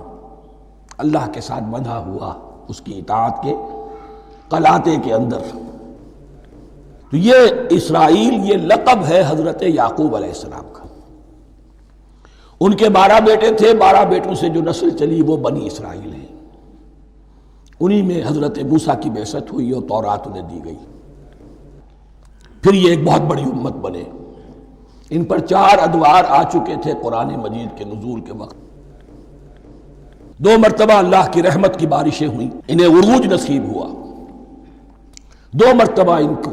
اللہ کے ساتھ بندھا ہوا اس کی اطاعت کے قلاتے کے اندر۔ تو یہ اسرائیل یہ لقب ہے حضرت یعقوب علیہ السلام کا، ان کے 12 بیٹے تھے، 12 بیٹوں سے جو نسل چلی وہ بنی اسرائیل ہے، انہی میں حضرت موسیٰ کی بعثت ہوئی اور تورات انہیں دی گئی، پھر یہ ایک بہت بڑی امت بنے۔ ان پر 4 ادوار آ چکے تھے قرآن مجید کے نزول کے وقت، 2 مرتبہ اللہ کی رحمت کی بارشیں ہوئیں، انہیں عروج نصیب ہوا، 2 مرتبہ ان کو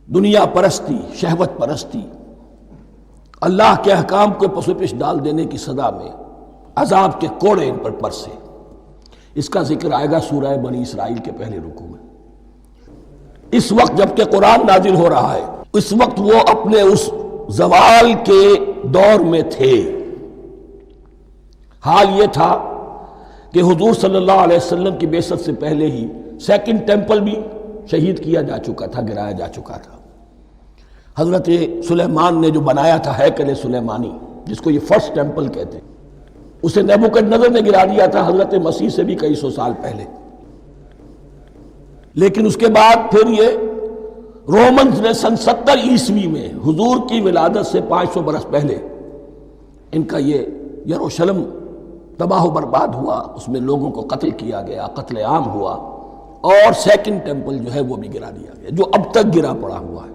دنیا پرستی، شہوت پرستی، اللہ کے احکام کو پس و پیش ڈال دینے کی سزا میں عذاب کے کوڑے ان پر برسے۔ اس کا ذکر آئے گا سورہ بنی اسرائیل کے پہلے رکوع میں۔ اس وقت جب کہ قرآن نازل ہو رہا ہے، اس وقت وہ اپنے اس زوال کے دور میں تھے۔ حال یہ تھا کہ حضور صلی اللہ علیہ وسلم کی بعثت سے پہلے ہی 2nd ٹیمپل بھی شہید کیا جا چکا تھا، گرایا جا چکا تھا۔ حضرت سلیمان نے جو بنایا تھا ہیکل سلیمانی، جس کو یہ فرسٹ ٹیمپل کہتے ہیں، اسے نیبوکڈنیزر نے گرا دیا تھا حضرت مسیح سے بھی کئی 100 سال پہلے۔ لیکن اس کے بعد پھر یہ رومنز نے سن 70 عیسوی میں حضور کی ولادت سے 500 برس پہلے ان کا یہ یروشلم تباہ و برباد ہوا، اس میں لوگوں کو قتل کیا گیا، قتل عام ہوا، اور سیکنڈ ٹیمپل جو ہے وہ بھی گرا دیا گیا، جو اب تک گرا پڑا ہوا ہے۔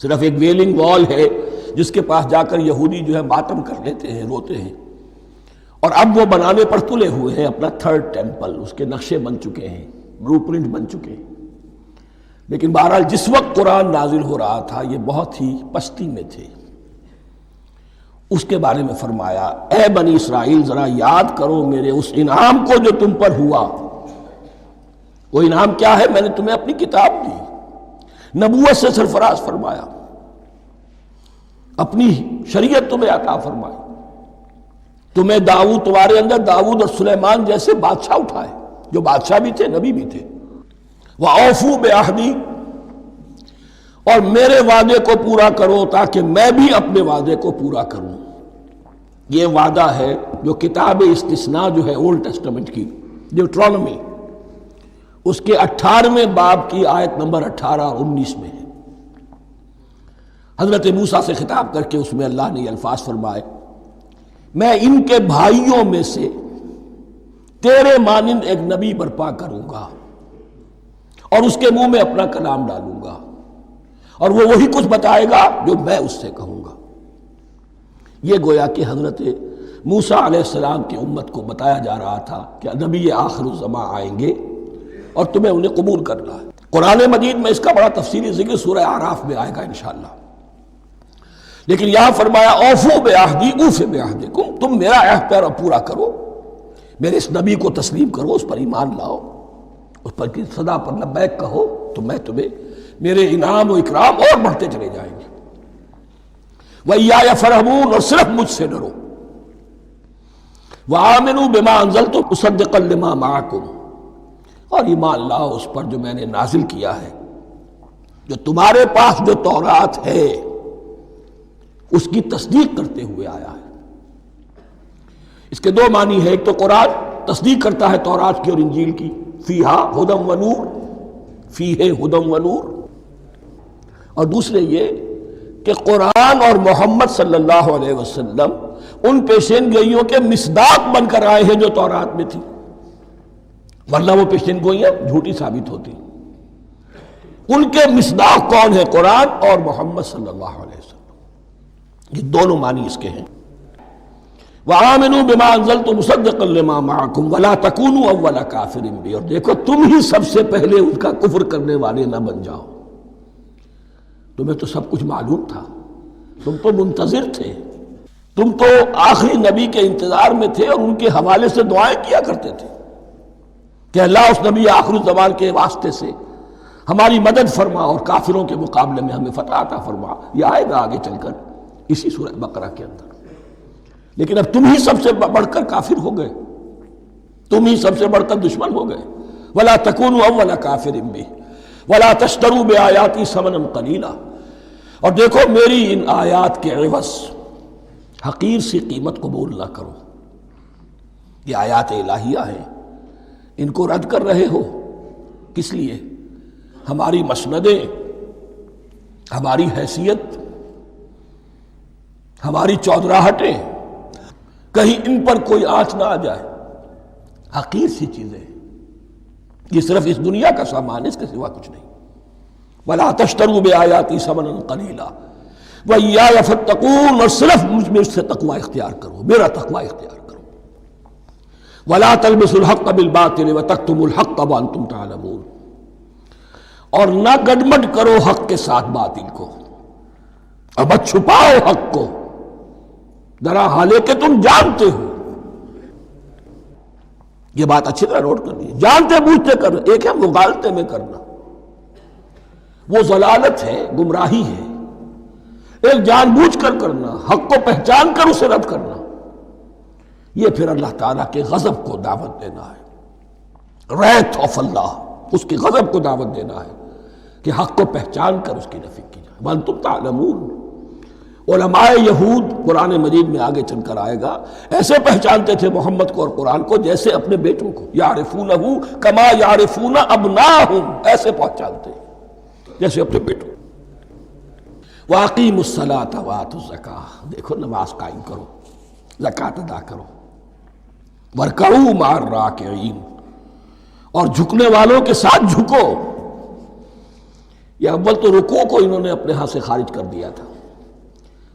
صرف ایک ویلنگ وال ہے جس کے پاس جا کر یہودی جو ہے ماتم کر لیتے ہیں، روتے ہیں، اور اب وہ بنانے پر تلے ہوئے ہیں اپنا تھرڈ ٹیمپل، اس کے نقشے بن چکے ہیں، بلو پرنٹ بن چکے ہیں۔ لیکن بہرحال جس وقت قرآن نازل ہو رہا تھا یہ بہت ہی پستی میں تھے۔ اس کے بارے میں فرمایا، اے بنی اسرائیل ذرا یاد کرو میرے اس انعام کو جو تم پر ہوا۔ وہ انعام کیا ہے؟ میں نے تمہیں اپنی کتاب دی، نبوت سے سرفراز فرمایا، اپنی شریعت تمہیں عطا فرمائی، تمہیں تمہارے اندر داؤد اور سلیمان جیسے بادشاہ اٹھائے، جو بادشاہ بھی تھے نبی بھی تھے۔ وَأَوْفُوا بِعَهْدِي، اور میرے وعدے کو پورا کرو تاکہ میں بھی اپنے وعدے کو پورا کروں۔ یہ وعدہ ہے جو کتاب استثناء جو ہے اولڈ ٹیسٹمنٹ کی، ڈیوٹرانومی، اس کے 18ویں باب کی آیت نمبر 18 اور 19 میں ہے۔ حضرت موسیٰ سے خطاب کر کے اس میں اللہ نے یہ الفاظ فرمائے، میں ان کے بھائیوں میں سے تیرے مانند ایک نبی برپا کروں گا اور اس کے منہ میں اپنا کلام ڈالوں گا، اور وہ وہی کچھ بتائے گا جو میں اس سے کہوں گا۔ یہ گویا کہ حضرت موسیٰ علیہ السلام کی امت کو بتایا جا رہا تھا کہ نبی آخر الزمان آئیں گے اور تمہیں انہیں قبول کرنا ہے۔ قرآن مجید میں اس کا بڑا تفصیلی ذکر سورہ اعراف میں آئے گا انشاءاللہ، لیکن یہاں فرمایا اوفوا بعہدی اوف بعہدکم، تم میرا عہد پورا کرو، میرے اس نبی کو تسلیم کرو، اس پر ایمان لاؤ، اس پر کی صدا پر لبیک کہو، تو میں تمہیں میرے انعام و اکرام اور بڑھتے چلے جائیں گے۔ وَإِيَّايَ فَارْهَبُونَ، اور صرف مجھ سے ڈرو۔ وَآمِنُوا بِمَا أَنزَلْتُ مُصَدِّقًا لِمَا مَعَكُمْ، اور ایمان لاؤ اس پر جو میں نے نازل کیا ہے، جو تمہارے پاس جو تورات ہے اس کی تصدیق کرتے ہوئے آیا ہے۔ اس کے دو معنی ہے، ایک تو قرآن تصدیق کرتا ہے تورات کی اور انجیل کی، فیہا ہدی و نور، فیہ ہدی و نور، اور دوسرے یہ کہ قرآن اور محمد صلی اللہ علیہ وسلم ان پیشین گوئیوں کے مصداق بن کر آئے ہیں جو تورات میں تھی، ورنہ وہ پیشین گوئیاں جھوٹی ثابت ہوتی۔ ان کے مصداق کون ہے؟ قرآن اور محمد صلی اللہ علیہ وسلم۔ یہ دونوں معنی اس کے ہیں۔ وَآمِنُوا بِمَا أَنزَلْتُ مُصَدِّقًا لِمَا مَعَكُمْ وَلَا تَكُونُوا أَوَّلَ كَافِرٍ بِهِ، اور دیکھو تم ہی سب سے پہلے ان کا کفر کرنے والے نہ بن جاؤ۔ تمہیں تو سب کچھ معلوم تھا، تم تو منتظر تھے، تم تو آخری نبی کے انتظار میں تھے اور ان کے حوالے سے دعائیں کیا کرتے تھے کہ اللہ اس نبی آخر الزمان کے واسطے سے ہماری مدد فرما اور کافروں کے مقابلے میں ہمیں فتح عطا فرما۔ یہ آئے گا آگے چل کر اسی سورہ بقرہ کے اندر۔ لیکن اب تم ہی سب سے بڑھ کر کافر ہو گئے، تم ہی سب سے بڑھ کر دشمن ہو گئے۔ وَلَا تَكُونُوا أَوَّلَ كَافِرٍ بِهِ وَلَا تَشْتَرُوا بِآيَاتِي ثَمَنًا قَلِيلًا، اور دیکھو میری ان آیات کے عوض حقیر سی قیمت قبول نہ کرو۔ یہ آیات الہیہ ہیں، ان کو رد کر رہے ہو، کس لیے؟ ہماری مسندیں، ہماری حیثیت، ہماری چودراہٹیں، کہیں ان پر کوئی آنچ نہ آ جائے۔ حقیر سی چیزیں، یہ صرف اس دنیا کا سامان ہے، اس کے سوا کچھ نہیں۔ وَلَا تَشْتَرُوا بِآيَاتِي ثَمَنًا قَلِيلًا وَإِيَّايَ فَاتَّقُونِ، اور صرف مجھ سے تقوی اختیار کرو، میرا تقوی اختیار کرو۔ وَلَا تَلْبِسُوا الْحَقَّ بِالْبَاطِلِ وَتَكْتُمُوا الْحَقَّ وَأَنْتُمْ تَعْلَمُونَ، اور نہ گڈمڈ کرو حق کے ساتھ باطل کو، اور مت چھپاؤ حق کو، درا حالے کہ تم جانتے ہو۔ یہ بات اچھی طرح نوٹ کرنی ہے، جانتے بوجھتے کرنا، ایک ہے مغالطے میں کرنا، وہ ضلالت ہے، گمراہی ہے۔ ایک جان بوجھ کر کرنا، حق کو پہچان کر اسے رد کرنا، یہ پھر اللہ تعالیٰ کے غضب کو دعوت دینا ہے، ریت آف اللہ، اس کے غضب کو دعوت دینا ہے کہ حق کو پہچان کر اس کی نفی کی جائے۔ وَأَنْتُمْ تَعْلَمُونَ، علماء یہود قرآن مجید میں آگے چل کر آئے گا، ایسے پہچانتے تھے محمد کو اور قرآن کو جیسے اپنے بیٹوں کو، یعرفونہ کما یعرفون ابناہم، ایسے پہچانتے جیسے اپنے بیٹوں۔ وَأَقِیمُوا الصَّلَاةَ وَآتُوا الزَّکَاۃَ، دیکھو نماز قائم کرو، زکوٰۃ ادا کرو، وَارْکَعُوا مَعَ الرَّاکِعِینَ، اور جھکنے والوں کے ساتھ جھکو۔ یہ اول تو رکوع کو انہوں نے اپنے ہاں سے خارج کر دیا تھا،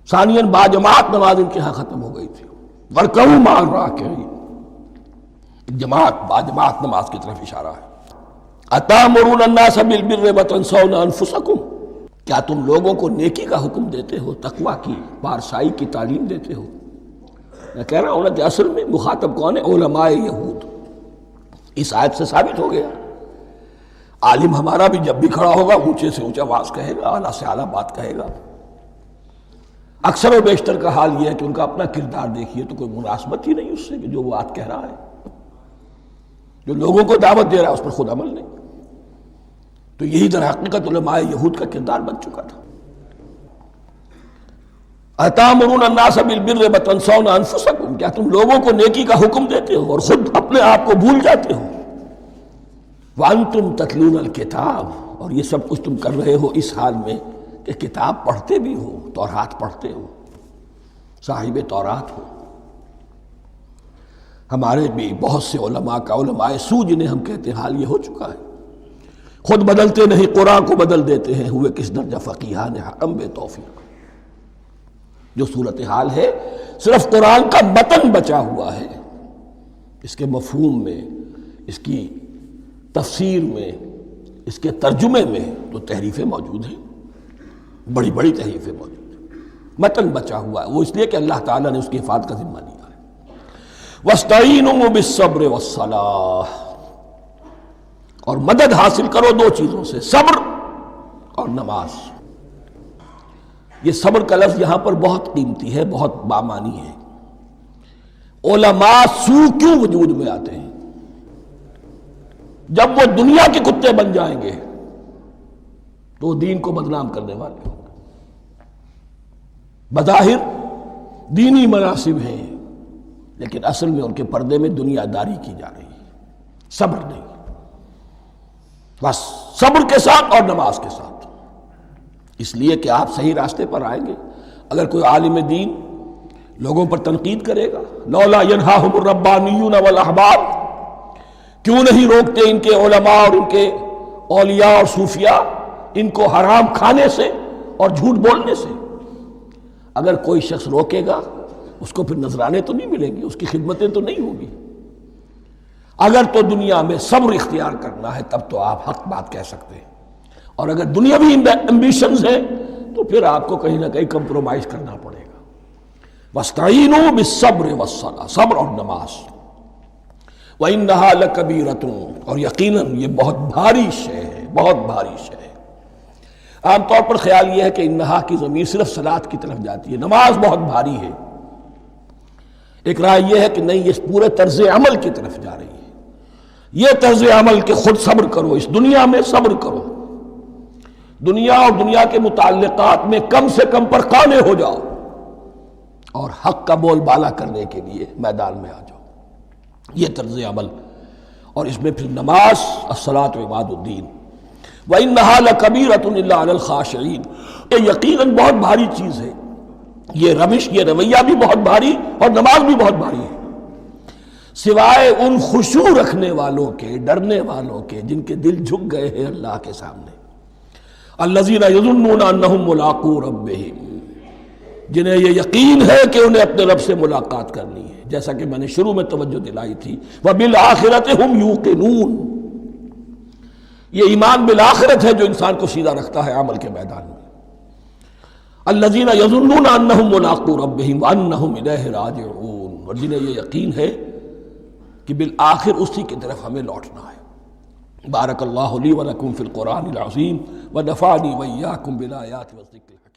ثانیاً باجماعت نماز ان کے ہاں ختم ہو گئی تھی۔ وَارْکَعُوا مَعَ الرَّاکِعِینَ، جماعت باجماعت نماز کی طرف اشارہ ہے۔ أَتَأْمُرُونَ النَّاسَ بِالْبِرِّ وَتَنْسَوْنَ أَنفُسَكُمْ، کیا تم لوگوں کو نیکی کا حکم دیتے ہو، تقویٰ کی، پارسائی کی تعلیم دیتے ہو؟ میں کہہ رہا ہوں نا کہ اصل میں مخاطب کون ہے؟ علماء یہود۔ اس آیت سے ثابت ہو گیا عالم ہمارا بھی جب بھی کھڑا ہوگا اونچے سے اونچا واز کہے گا، اعلیٰ سے اعلیٰ بات کہے گا۔ اکثر و بیشتر کا حال یہ ہے کہ ان کا اپنا کردار دیکھیے تو کوئی مناسبت ہی نہیں اس سے کہ جو وہ بات کہہ رہا ہے، جو لوگوں کو دعوت دے رہا ہے اس پر خود عمل نہیں۔ تو یہی در حقیقت علماء یہود کا کردار بن چکا تھا۔ أَتَأْمُرُونَ النَّاسَ بِالْبِرِّ وَتَنْسَوْنَ أَنفُسَكُمْ، کیا تم لوگوں کو نیکی کا حکم دیتے ہو اور خود اپنے آپ کو بھول جاتے ہو؟ وَأَنْتُمْ تَتْلُونَ الْكِتَابَ، اور یہ سب کچھ تم کر رہے ہو اس حال میں کہ کتاب پڑھتے بھی ہو، تورات پڑھتے ہو، صاحب تورات ہو۔ ہمارے بھی بہت سے علماء کا علماء سو جنہیں ہم کہتے ہیں حال یہ ہو چکا ہے، خود بدلتے نہیں قرآن کو بدل دیتے ہیں، ہوئے کس درجہ فقیہان حکم بے توفیق۔ جو صورتحال ہے صرف قرآن کا متن بچا ہوا ہے، اس کے مفہوم میں، اس کی تفسیر میں، اس کے ترجمے میں تو تحریفیں موجود ہیں، بڑی بڑی تحریفیں موجود ہیں، متن بچا ہوا ہے، وہ اس لیے کہ اللہ تعالیٰ نے اس کی حفاظت کا ذمہ لیا ہے۔ وَاسْتَعِینُوا بِالصَّبْرِ وَالصَّلَاةِ، اور مدد حاصل کرو دو چیزوں سے، صبر اور نماز۔ یہ صبر کا لفظ یہاں پر بہت قیمتی ہے، بہت بامانی ہے۔ علماء سو کیوں وجود میں آتے ہیں؟ جب وہ دنیا کے کتے بن جائیں گے تو وہ دین کو بدنام کرنے والے ہوں گے۔ بظاہر دینی مناسب ہیں لیکن اصل میں ان کے پردے میں دنیا داری کی جا رہی ہے، صبر نہیں۔ بس صبر کے ساتھ اور نماز کے ساتھ، اس لیے کہ آپ صحیح راستے پر آئیں گے۔ اگر کوئی عالم دین لوگوں پر تنقید کرے گا، لولا ینہاہم الربانیون والاحبار، کیوں نہیں روکتے ان کے علماء اور ان کے اولیاء اور صوفیاء ان کو حرام کھانے سے اور جھوٹ بولنے سے؟ اگر کوئی شخص روکے گا اس کو پھر نذرانے تو نہیں ملیں گی، اس کی خدمتیں تو نہیں ہوں گی۔ اگر تو دنیا میں صبر اختیار کرنا ہے تب تو آپ حق بات کہہ سکتے ہیں، اور اگر دنیاوی ایمبیشنز ہیں تو پھر آپ کو کہیں نہ کہیں کمپرومائز کرنا پڑے گا۔ وَاسْتَعِینُوا بِالصَّبْرِ وَالصَّلَاةِ، صبر اور نماز۔ وَإِنَّهَا لَكَبِیرَةٌ، اور یقیناً یہ بہت بھاری شے ہے، بہت بھاری شے ہے۔ عام طور پر خیال یہ ہے کہ انہا کی ضمیر صرف صلاۃ کی طرف جاتی ہے، نماز بہت بھاری ہے۔ ایک رائے یہ ہے کہ نہیں، یہ پورے طرز عمل کی طرف جا رہی ہے۔ یہ طرز عمل کہ خود صبر کرو، اس دنیا میں صبر کرو، دنیا اور دنیا کے متعلقات میں کم سے کم پر قانے ہو جاؤ، اور حق کا بول بالا کرنے کے لیے میدان میں آ جاؤ، یہ طرز عمل۔ اور اس میں پھر نماز، الصلاۃ عماد الدین۔ وَإِنَّهَا لَكَبِیرَةٌ إِلَّا عَلَى الْخَاشِعِینَ، یہ یقیناً بہت بھاری چیز ہے، یہ روش، یہ رویہ بھی بہت بھاری اور نماز بھی بہت بھاری ہے، سوائے ان خشوع رکھنے والوں کے، ڈرنے والوں کے جن کے دل جھک گئے ہیں اللہ کے سامنے۔ الذین یظنون انہم ملاقو ربہم، جنہیں یہ یقین ہے کہ انہیں اپنے رب سے ملاقات کرنی ہے، جیسا کہ میں نے شروع میں توجہ دلائی تھی، وبالآخرۃ ہم یوقنون، یہ ایمان بالآخرت ہے جو انسان کو سیدھا رکھتا ہے عمل کے میدان میں۔ الذین یظنون انہم ملاقو ربہم وانہم الیہ راجعون، اور جنہیں یہ یقین ہے کہ بالآخر اسی کی طرف ہمیں لوٹنا ہے۔ بارک اللہ لی ولکم فی القرآن العظیم ونفعنی وإیاکم بالآیات والذکر الحکیم۔